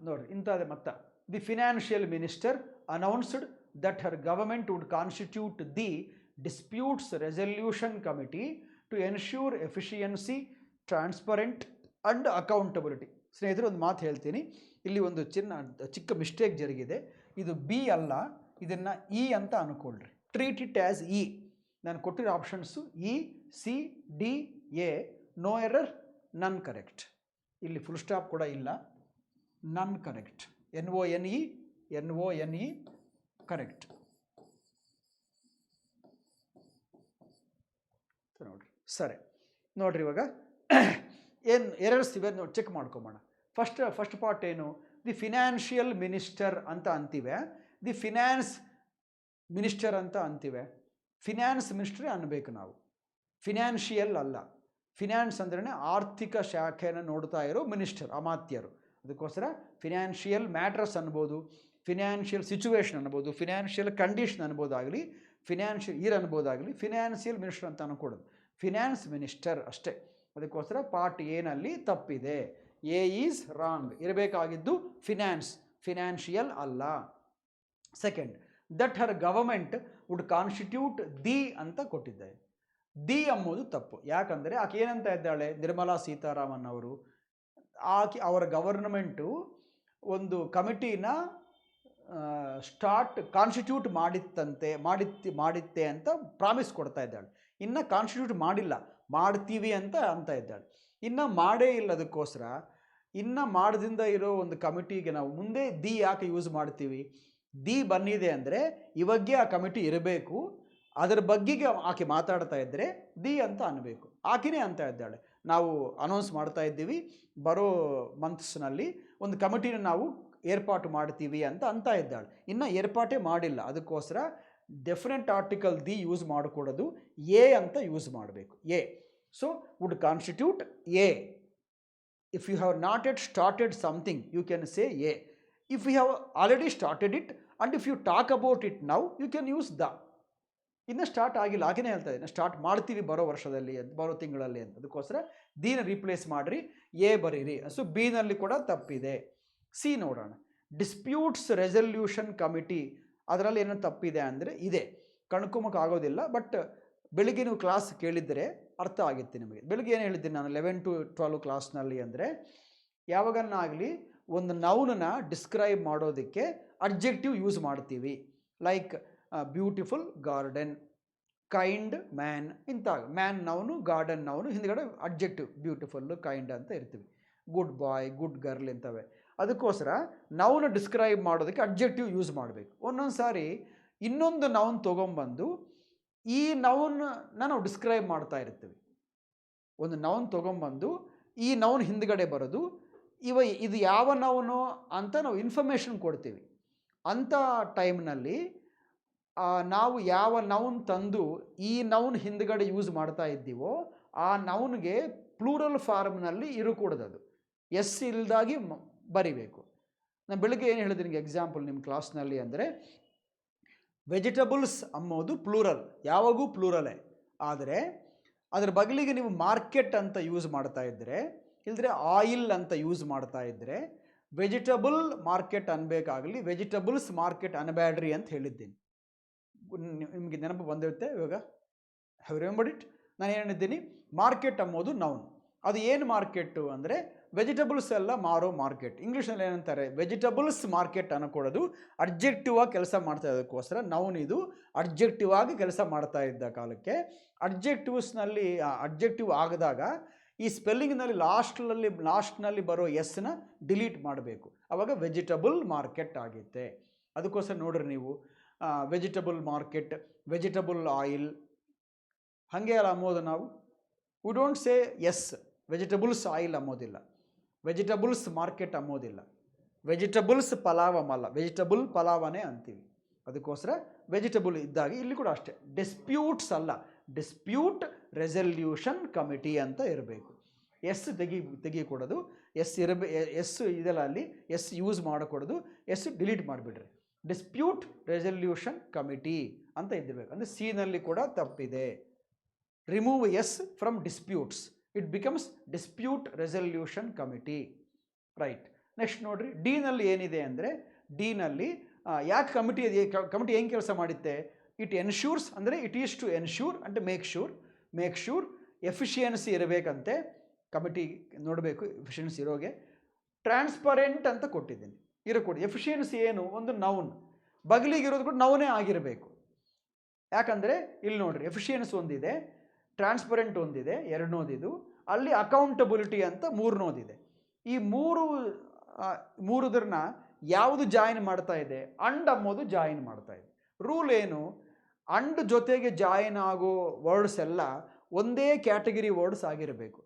ನೋಡಿರಿ, ಇಂಥದ್ದೇ ಮತ್ತ. The financial minister announced that her government would constitute the disputes resolution committee to ensure efficiency, transparent and accountability. ಸ್ನೇಹಿತರೆ, ಒಂದು ಮಾತು ಹೇಳ್ತೀನಿ. ಇಲ್ಲಿ ಒಂದು ಚಿಕ್ಕ ಮಿಸ್ಟೇಕ್ ಜರುಗಿದೆ. ಇದು ಬಿ ಅಲ್ಲ, ಇದನ್ನು ಇ ಅಂತ ಅನ್ಕೊಳ್ರಿ. Treat it as E. ನಾನು ಕೊಟ್ಟಿರೋ options E, C, D, A. No error, none correct. ಇಲ್ಲಿ ಫುಲ್ ಸ್ಟಾಪ್ ಕೂಡ ಇಲ್ಲ. ನನ್ ಕರೆಕ್ಟ್. NONE correct. ನೋಡ್ರಿ, ಸರಿ. ನೋಡ್ರಿ, ಇವಾಗ ಏನು ಎರರ್ಸ್ ಇವೆ ನೋಡಿ, ಚೆಕ್ ಮಾಡ್ಕೊಂಬೋಣ. ಫಸ್ಟ್ ಪಾರ್ಟ್ ಏನು? ದಿ ಫಿನಾನ್ಷಿಯಲ್ ಮಿನಿಸ್ಟರ್ ಅಂತ ಅಂತೀವಿ, ದಿ ಫಿನಾನ್ಸ್ ಮಿನಿಸ್ಟರ್ ಅಂತ ಅಂತೀವಿ. ಫಿನಾನ್ಸ್ ಮಿನಿಸ್ಟ್ರೇ ಅನ್ಬೇಕು ನಾವು, ಫಿನಾನ್ಷಿಯಲ್ ಅಲ್ಲ. ಫಿನಾನ್ಸ್ ಅಂದ್ರೇ ಆರ್ಥಿಕ ಶಾಖೆಯನ್ನು ನೋಡ್ತಾ ಇರೋ ಮಿನಿಸ್ಟರ್, ಅಮಾತ್ಯರು. ಅದಕ್ಕೋಸ್ಕರ ಫಿನಾನ್ಷಿಯಲ್ ಮ್ಯಾಟ್ರಸ್ ಅನ್ಬೋದು, ಫಿನಾನ್ಷಿಯಲ್ ಸಿಚುವೇಶನ್ ಅನ್ಬೋದು, ಫಿನಾನ್ಷಿಯಲ್ ಕಂಡೀಷನ್ ಅನ್ಬೋದಾಗಲಿ, ಫಿನಾನ್ಷಿಯಲ್ ಇಯರ್ ಅನ್ಬೋದಾಗಲಿ. ಫಿನಾನ್ಷಿಯಲ್ ಮಿನಿಸ್ಟರ್ ಅಂತ ಅನ್ಕೊಡೋದು, ಫಿನಾನ್ಸ್ ಮಿನಿಸ್ಟರ್ ಅಷ್ಟೇ. ಅದಕ್ಕೋಸ್ಕರ ಪಾರ್ಟ್ ಎನಲ್ಲಿ ತಪ್ಪಿದೆ. A is wrong. ಇರಬೇಕಾಗಿದ್ದು ಫಿನಾನ್ಸ್, ಫಿನಾನ್ಷಿಯಲ್ ಅಲ್ಲ. Second, that her government would constitute the ಅಂತ ಕೊಟ್ಟಿದ್ದಾರೆ. ದಿ ಎಂಬುದು ತಪ್ಪು. ಯಾಕಂದರೆ ಆಕೆ ಏನಂತ ಇದ್ದಾಳೆ, ನಿರ್ಮಲಾ ಸೀತಾರಾಮನ್ ಅವರು, ಅವರ ಗವರ್ನಮೆಂಟು ಒಂದು ಕಮಿಟಿನ ಕಾನ್ಸ್ಟಿಟ್ಯೂಟ್ ಮಾಡಿತ್ತೆ ಅಂತ ಪ್ರಾಮಿಸ್ ಕೊಡ್ತಾ ಇದ್ದಾಳೆ. ಇನ್ನು ಕಾನ್ಸ್ಟಿಟ್ಯೂಟ್ ಮಾಡಿಲ್ಲ, ಮಾಡ್ತೀವಿ ಅಂತ ಇದ್ದಾಳೆ. ಇನ್ನು ಮಾಡೇ ಇಲ್ಲ. ಅದಕ್ಕೋಸ್ಕರ ಇನ್ನು ಮಾಡದಿಂದ ಇರೋ ಒಂದು ಕಮಿಟಿಗೆ ನಾವು ಮುಂದೆ ದಿ ಯಾಕೆ ಯೂಸ್ ಮಾಡ್ತೀವಿ? ದಿ ಬಂದಿದೆ ಅಂದರೆ ಇವಾಗೆ ಆ ಕಮಿಟಿ ಇರಬೇಕು, ಅದರ ಬಗ್ಗೆಗೆ ಆಕೆ ಮಾತಾಡ್ತಾ ಇದ್ದರೆ ದಿ ಅಂತ ಅನ್ನಬೇಕು. ಆಕೆನೇ ಅಂತ ಇದ್ದಾಳೆ, ನಾವು ಅನೌನ್ಸ್ ಮಾಡ್ತಾ ಇದ್ದೀವಿ, ಬರೋ ಮಂತ್ಸ್ನಲ್ಲಿ ಒಂದು ಕಮಿಟಿನ ನಾವು ಏರ್ಪಾಟು ಮಾಡ್ತೀವಿ ಅಂತ ಇದ್ದಾಳೆ. ಇನ್ನು ಏರ್ಪಾಟೇ ಮಾಡಿಲ್ಲ. ಅದಕ್ಕೋಸ್ಕರ ಡೆಫಿನೆಟ್ ಆರ್ಟಿಕಲ್ ದಿ ಯೂಸ್ ಮಾಡಿಕೊಡೋದು ಎ ಅಂತ ಯೂಸ್ ಮಾಡಬೇಕು. A. So would constitute a. If you have not yet started something you can say a. If you have already started it and if you talk about it now you can use the. ಇನ್ನೂ start ಆಗಿಲ್ಲ, ಹಾಗೇ ಹೇಳ್ತಾ ಇದ್ದೀನಿ, start ಮಾಡ್ತೀವಿ ಬರೋ ವರ್ಷದಲ್ಲಿ ಅಂತ, ಬರೋ ತಿಂಗಳಲ್ಲಿ ಅಂತ. ಅದಕ್ಕೋಸ್ಕರ ದಿನ ರೀಪ್ಲೇಸ್ ಮಾಡಿರಿ, ಎ ಬರೀರಿ. ಸೊ ಬಿನಲ್ಲಿ ಕೂಡ ತಪ್ಪಿದೆ. ಸಿ ನೋಡೋಣ. ಡಿಸ್ಪ್ಯೂಟ್ಸ್ ರೆಸಲ್ಯೂಷನ್ ಕಮಿಟಿ, ಅದರಲ್ಲಿ ಏನೋ ತಪ್ಪಿದೆ ಅಂದರೆ ಇದೆ, ಕಣ್ಕೊಂಬಕ್ಕೆ ಆಗೋದಿಲ್ಲ. ಬಟ್ ಬೆಳಿಗ್ಗೆ ನೀವು ಕ್ಲಾಸ್ ಕೇಳಿದರೆ ಅರ್ಥ ಆಗಿತ್ತು ನಿಮಗೆ. ಬೆಳಿಗ್ಗೆ ಏನು ಹೇಳಿದ್ದೀನಿ ನಾನು 11 to 12 ಕ್ಲಾಸ್ನಲ್ಲಿ ಅಂದರೆ, ಯಾವಾಗನ್ನಾಗಲಿ ಒಂದು ನೌನನ್ನ ಡಿಸ್ಕ್ರೈಬ್ ಮಾಡೋದಕ್ಕೆ ಅಡ್ಜೆಕ್ಟಿವ್ ಯೂಸ್ ಮಾಡ್ತೀವಿ. Like beautiful garden, kind man, ಇಂಥ ಮ್ಯಾನ್ ನೌನು, ಗಾರ್ಡನ್ ನೌನು, ಹಿಂದ್ಗಡೆ ಅಡ್ಜೆಕ್ಟಿವ್ ಬ್ಯೂಟಿಫುಲ್ಲು, ಕೈಂಡ್ ಅಂತ ಇರ್ತೀವಿ. ಗುಡ್ ಬಾಯ್, ಗುಡ್ ಗರ್ಲ್ ಇಂಥವೆ. ಅದಕ್ಕೋಸ್ಕರ ನೌನ ಡಿಸ್ಕ್ರೈಬ್ ಮಾಡೋದಕ್ಕೆ ಅಡ್ಜೆಕ್ಟಿವ್ ಯೂಸ್ ಮಾಡಬೇಕು. ಒಂದೊಂದು ಸಾರಿ ಇನ್ನೊಂದು ನೌನ್ ತೊಗೊಂಬಂದು ಈ ನೌನ್ನ ನಾವು ಡಿಸ್ಕ್ರೈಬ್ ಮಾಡ್ತಾ ಇರ್ತೀವಿ. ಒಂದು ನೌನ್ ತೊಗೊಂಬಂದು ಈ ನೌನ್ ಹಿಂದ್ಗಡೆ ಬರೋದು, ಇದು ಯಾವ ನೌನು ಅಂತ ನಾವು ಇನ್ಫಾರ್ಮೇಷನ್ ಕೊಡ್ತೀವಿ. ಅಂಥ ಟೈಮ್ನಲ್ಲಿ ನಾವು ಯಾವ ನೌನ್ ತಂದು ಈ ನೌನ್ ಹಿಂದ್ಗಡೆ ಯೂಸ್ ಮಾಡ್ತಾ ಇದ್ದೀವೋ ಆ ನೌನ್ಗೆ ಪ್ಲೂರಲ್ ಫಾರ್ಮ್ನಲ್ಲಿ ಇರಕೂಡದು, ಅದು ಎಸ್ ಇಲ್ದಾಗಿ ಬರಿಬೇಕು. ನಾನು ಬೆಳಗ್ಗೆ ಏನು ಹೇಳಿದೆ ನಿಮಗೆ ಎಕ್ಸಾಂಪಲ್ ನಿಮ್ಮ ಕ್ಲಾಸ್ನಲ್ಲಿ ಅಂದರೆ, ವೆಜಿಟಬಲ್ಸ್ ಅಂಬೋದು ಪ್ಲೂರಲ್, ಯಾವಾಗೂ ಪ್ಲೂರಲೇ. ಆದರೆ ಅದರ ಬದಲಿಗೆ ನೀವು ಮಾರ್ಕೆಟ್ ಅಂತ ಯೂಸ್ ಮಾಡ್ತಾ ಇದ್ದರೆ, ಇಲ್ಲದ್ರೆ ಆಯಿಲ್ ಅಂತ ಯೂಸ್ ಮಾಡ್ತಾ ಇದ್ದರೆ, ವೆಜಿಟಬಲ್ ಮಾರ್ಕೆಟ್ ಅನ್ಬೇಕಾಗಲಿ, ವೆಜಿಟಬಲ್ಸ್ ಮಾರ್ಕೆಟ್ ಅನ್ಬ್ಯಾಡ್ರಿ ಅಂತ ಹೇಳಿದ್ದೀನಿ. ನಿಮಗೆ ನೆನಪು ಬಂದಿರುತ್ತೆ ಇವಾಗ. Have remembered it? ನಾನು ಏನು ಹೇಳಿದ್ದೀನಿ, ಮಾರ್ಕೆಟ್ ಅಂಬೋದು ನೌನ್. ಅದು ಏನು ಮಾರ್ಕೆಟು ಅಂದರೆ ವೆಜಿಟಬಲ್ಸ್ ಎಲ್ಲ ಮಾರೋ ಮಾರ್ಕೆಟ್. ಇಂಗ್ಲೀಷಲ್ಲಿ ಏನಂತಾರೆ, ವೆಜಿಟಬಲ್ಸ್ ಮಾರ್ಕೆಟ್ ಅನ್ನಕೊಡೋದು ಅಡ್ಜೆಕ್ಟಿವ್ ಆಗಿ ಕೆಲಸ ಮಾಡ್ತಾ ಇರೋದಕ್ಕೋಸ್ಕರ ನೌನ್ ಇದು ಅಡ್ಜೆಕ್ಟಿವ್ ಆಗಿ ಕೆಲಸ ಮಾಡ್ತಾ ಇದ್ದ ಕಾಲಕ್ಕೆ ಅಡ್ಜೆಕ್ಟಿವ್ಸ್ನಲ್ಲಿ ಅಡ್ಜೆಕ್ಟಿವ್ ಆಗದಾಗ ಈ ಸ್ಪೆಲ್ಲಿಂಗ್ನಲ್ಲಿ ಲಾಸ್ಟ್ನಲ್ಲಿ ಬರೋ ಎಸ್ನ ಡಿಲೀಟ್ ಮಾಡಬೇಕು. ಆವಾಗ ವೆಜಿಟಬಲ್ ಮಾರ್ಕೆಟ್ ಆಗುತ್ತೆ. ಅದಕ್ಕೋಸ್ಕರ ನೋಡ್ರಿ ನೀವು ವೆಜಿಟಬಲ್ ಮಾರ್ಕೆಟ್, ವೆಜಿಟಬಲ್ ಆಯಿಲ್ ಹಾಗೆ ಅಲ್ಲ ಅಂಬೋದು. ನಾವು we don't say S, vegetables oil ಅಂಬೋದಿಲ್ಲ, ವೆಜಿಟಬಲ್ಸ್ ಮಾರ್ಕೆಟ್ ಅಂಬೋದಿಲ್ಲ, ವೆಜಿಟಬಲ್ಸ್ ಪಲಾವ್ ಅಮ್ಮಲ್ಲ, ವೆಜಿಟಬಲ್ ಪಲಾವನೇ ಅಂತೀವಿ. ಅದಕ್ಕೋಸ್ಕರ ವೆಜಿಟಬಲ್ ಇದ್ದಾಗ ಇಲ್ಲಿ ಕೂಡ ಅಷ್ಟೇ, ಡಿಸ್ಪ್ಯೂಟ್ಸ್ ಅಲ್ಲ, ಡಿಸ್ಪ್ಯೂಟ್ ರೆಸಲ್ಯೂಷನ್ ಕಮಿಟಿ ಅಂತ ಇರಬೇಕು. ಎಸ್ ತೆಗಿಕೊಡೋದು, ಎಸ್ ಇದೆಲ್ಲ ಅಲ್ಲಿ ಎಸ್ ಯೂಸ್ ಮಾಡಿಕೊಡೋದು, ಎಸ್ ಡಿಲೀಟ್ ಮಾಡಿಬಿಡ್ರಿ. ಡಿಸ್ಪ್ಯೂಟ್ ರೆಸಲ್ಯೂಷನ್ ಕಮಿಟಿ ಅಂತ ಇದ್ದಿರಬೇಕು. ಅಂದರೆ ಸಿನಲ್ಲಿ ಕೂಡ ತಪ್ಪಿದೆ. Remove S from disputes, it becomes dispute resolution committee. Right. Next ನೋಡ್ರಿ, ಡಿನಲ್ಲಿ ಏನಿದೆ ಅಂದರೆ, ಡಿನಲ್ಲಿ ಯಾಕೆ ಕಮಿಟಿ ಏನು ಕೆಲಸ ಮಾಡುತ್ತೆ? ಇಟ್ ಎನ್ಶೂರ್ಸ್ ಅಂದರೆ it is to ensure and make sure efficiency ಇರಬೇಕಂತೆ. ಕಮಿಟಿ ನೋಡಬೇಕು ಎಫಿಷಿಯನ್ಸಿ ಇರೋಗೆ. ಟ್ರಾನ್ಸ್ಪರೆಂಟ್ ಅಂತ ಕೊಟ್ಟಿದ್ದೀನಿ, ಇರಕೂಡದು. ಎಫಿಷಿಯನ್ಸಿ ಏನು? ಒಂದು ನೌನ್, ಬಗಲಿಗಿರೋದು ಕೂಡ ನೌನೇ ಆಗಿರಬೇಕು. ಯಾಕಂದರೆ ಇಲ್ಲಿ ನೋಡ್ರಿ, ಎಫಿಷಿಯನ್ಸಿ ಒಂದಿದೆ, ಟ್ರಾನ್ಸ್ಪರೆಂಟ್ ಒಂದಿದೆ, ಎರಡನೋದಿದು, ಅಲ್ಲಿ ಅಕೌಂಟಬಿಲಿಟಿ ಅಂತ ಮೂರನೋದಿದೆ. ಈ ಮೂರುದ್ರನ್ನ ಯಾವುದು ಜಾಯಿನ್ ಮಾಡ್ತಾ ಇದೆ? ಅಂಡ್ ಅಂಬೋದು ಜಾಯಿನ್ ಮಾಡ್ತಾ ಇದೆ. ರೂಲ್ ಏನು? ಅಂಡ್ ಜೊತೆಗೆ ಜಾಯಿನ್ ಆಗೋ ವರ್ಡ್ಸ್ ಎಲ್ಲ ಒಂದೇ ಕ್ಯಾಟಗರಿ ವರ್ಡ್ಸ್ ಆಗಿರಬೇಕು.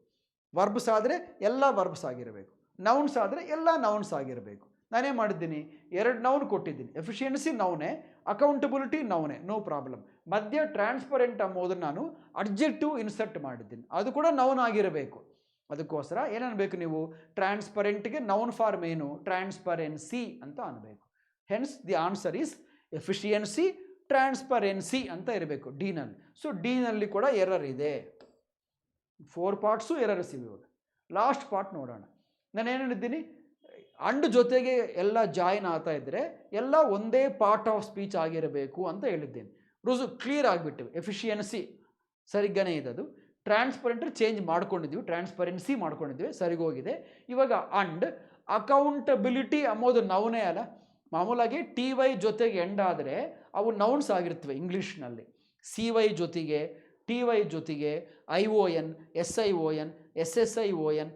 ವರ್ಬ್ಸ್ ಆದರೆ ಎಲ್ಲ ವರ್ಬ್ಸ್ ಆಗಿರಬೇಕು, ನೌನ್ಸ್ ಆದರೆ ಎಲ್ಲ ನೌನ್ಸ್ ಆಗಿರಬೇಕು. ನಾನೇ ಮಾಡಿದ್ದೀನಿ, 2 ನೌನ್ ಕೊಟ್ಟಿದ್ದೀನಿ. ಎಫಿಷಿಯನ್ಸಿ ನೌನೇ, ಅಕೌಂಟಬಿಲಿಟಿ ನೌನೇ, ನೋ ಪ್ರಾಬ್ಲಮ್. ಮಧ್ಯ ಟ್ರಾನ್ಸ್ಪರೆಂಟ್ ಅಂಬೋದನ್ನು ನಾನು ಅಡ್ಜೆಕ್ಟಿವ್ ಇನ್ಸರ್ಟ್ ಮಾಡಿದ್ದೀನಿ, ಅದು ಕೂಡ ನೌನ್ ಆಗಿರಬೇಕು. ಅದಕ್ಕೋಸ್ಕರ ಏನನ್ಬೇಕು ನೀವು? ಟ್ರಾನ್ಸ್ಪರೆಂಟ್ಗೆ ನೌನ್ ಫಾರ್ಮ್ ಏನು? ಟ್ರಾನ್ಸ್ಪರೆನ್ಸಿ ಅಂತ ಅನ್ನಬೇಕು. Hence the answer is efficiency transparency ಅಂತ ಇರಬೇಕು ಡಿನಲ್ಲಿ. ಸೊ ಡಿನಲ್ಲಿ ಕೂಡ ಎರರ್ ಇದೆ. 4 ಪಾರ್ಟ್ಸು ಎರರ್ಸ್ ಇವೆ. ಇವಾಗ ಲಾಸ್ಟ್ ಪಾರ್ಟ್ ನೋಡೋಣ. ನಾನು ಏನು ಹೇಳಿದ್ದೀನಿ, ಅಂಡ್ ಜೊತೆಗೆ ಎಲ್ಲ ಜಾಯಿನ್ ಆಗ್ತಾ ಇದ್ದರೆ ಎಲ್ಲ ಒಂದೇ ಪಾರ್ಟ್ ಆಫ್ ಸ್ಪೀಚ್ ಆಗಿರಬೇಕು ಅಂತ ಹೇಳಿದ್ದೇನೆ. ರೂಲ್ಸ್ ಕ್ಲಿಯರ್ ಆಗಿಬಿಟ್ಟಿವೆ. ಎಫಿಷಿಯನ್ಸಿ ಸರಿಗ್ಗಾನೇ ಇದೆ. ಅದು ಟ್ರಾನ್ಸ್ಪರೆಂಟ್ ಚೇಂಜ್ ಮಾಡ್ಕೊಂಡಿದ್ವಿ, ಟ್ರಾನ್ಸ್ಪರೆನ್ಸಿ ಮಾಡ್ಕೊಂಡಿದ್ವಿ, ಸರಿಗೋಗಿದೆ. ಇವಾಗ ಅಂಡ್ ಅಕೌಂಟಬಿಲಿಟಿ ಅನ್ನೋದು ನೌನೇ ಅಲ್ಲ. ಮಾಮೂಲಾಗಿ ಟಿ ವೈ ಜೊತೆಗೆ ಎಂಡ್ ಆದರೆ ಅವು ನೌನ್ಸ್ ಆಗಿರ್ತವೆ ಇಂಗ್ಲೀಷ್ನಲ್ಲಿ. ಸಿ ವೈ ಜೊತೆಗೆ, ಟಿ ವೈ ಜೊತೆಗೆ, I O N, S I O N, S S I O N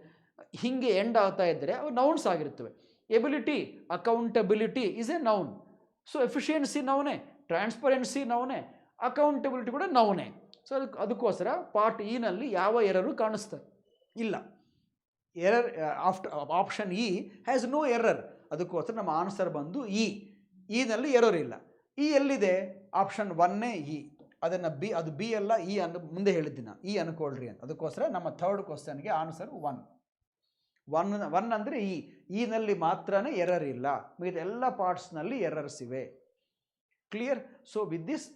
ಹೀಗೆ ಎಂಡ್ ಆಗ್ತಾ ಇದ್ದರೆ ಅವು ನೌನ್ಸ್ ಆಗಿರ್ತವೆ. Ability, accountability is a noun. So efficiency ನೌನೇ, ಟ್ರಾನ್ಸ್ಪರೆನ್ಸಿ ನೌನೇ, ಅಕೌಂಟಬಿಲಿಟಿ ಕೂಡ ನೌನೇ. ಸೊ ಅದಕ್ಕೋಸ್ಕರ ಪಾರ್ಟ್ ಇನಲ್ಲಿ ಯಾವ ಎರರು ಕಾಣಿಸ್ತಾರೆ ಇಲ್ಲ. Error option E has no error. ಅದಕ್ಕೋಸ್ಕರ ನಮ್ಮ ಆನ್ಸರ್ ಬಂದು ಇನಲ್ಲಿ ಎರರ್ ಇಲ್ಲ. ಎಲ್ಲಿದೆ? ಆಪ್ಷನ್ 1ನೇ ಇ. ಅದನ್ನು ಅದು ಬಿ ಅಲ್ಲ, ಮುಂದೆ ಹೇಳಿದ್ದೀನಿ ನಾನು, ಅನ್ಕೊಳ್ರಿ ಅಂತ. ಅದಕ್ಕೋಸ್ಕರ ನಮ್ಮ ಥರ್ಡ್ ಕ್ವಶನ್ಗೆ ಆನ್ಸರ್ 1 ಅಂದರೆ ಇನಲ್ಲಿ ಮಾತ್ರ ಎರರ್ ಇಲ್ಲ, ಮಿಗದ ಎಲ್ಲ ಪಾರ್ಟ್ಸ್ನಲ್ಲಿ ಎರರ್ಸ್ ಇವೆ. Clear? So with this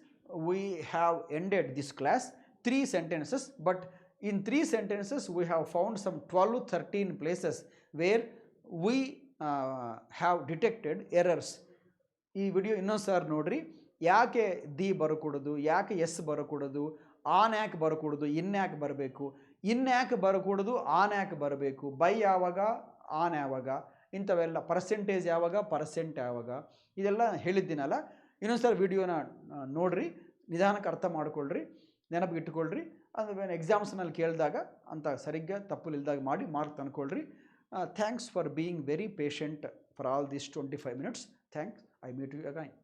we have ended this class. 3 sentences, but in 3 sentences we have found some 12-13 places where we have detected errors. ಈ ವಿಡಿಯೋ ಇನ್ನೊಂದು ಸಾರಿ ನೋಡ್ರಿ. ಯಾಕೆ ದಿ ಬರಕೂಡದು, ಯಾಕೆ ಎಸ್ ಬರಕೂಡದು, ಆನ್ ಯಾಕೆ ಬರಕೂಡದು, ಯಾಕೆ ಬರಬೇಕು, ಯಾಕೆ ಬರಕೂಡದು, ಆನ್ ಯಾಕೆ ಬರಬೇಕು, ಬೈ ಯಾವಾಗ, ಆನ್ ಯಾವಾಗ, ಇಂಥವೆಲ್ಲ, ಪರ್ಸೆಂಟೇಜ್ ಯಾವಾಗ, ಪರ್ಸೆಂಟ್ ಯಾವಾಗ, ಇದೆಲ್ಲ ಹೇಳಿದ್ದೀನಲ್ಲ. ಇನ್ನೊಂದು ಸಲ ವಿಡಿಯೋನ ನೋಡ್ರಿ, ನಿಧಾನಕ್ಕೆ ಅರ್ಥ ಮಾಡ್ಕೊಳ್ರಿ, ನೆನಪಿಗೆ ಇಟ್ಕೊಳ್ರಿ. ಅದು ಎಕ್ಸಾಮ್ಸ್ನಲ್ಲಿ ಕೇಳಿದಾಗ ಅಂತ ಸರಿಗ್ಗ ತಪ್ಪುಲಿಲ್ದಾಗ ಮಾಡಿ ಮಾರ್ಕ್ ತಂದ್ಕೊಳ್ರಿ. Thanks for being very patient for all this 25 minutes. Thanks. I meet you again.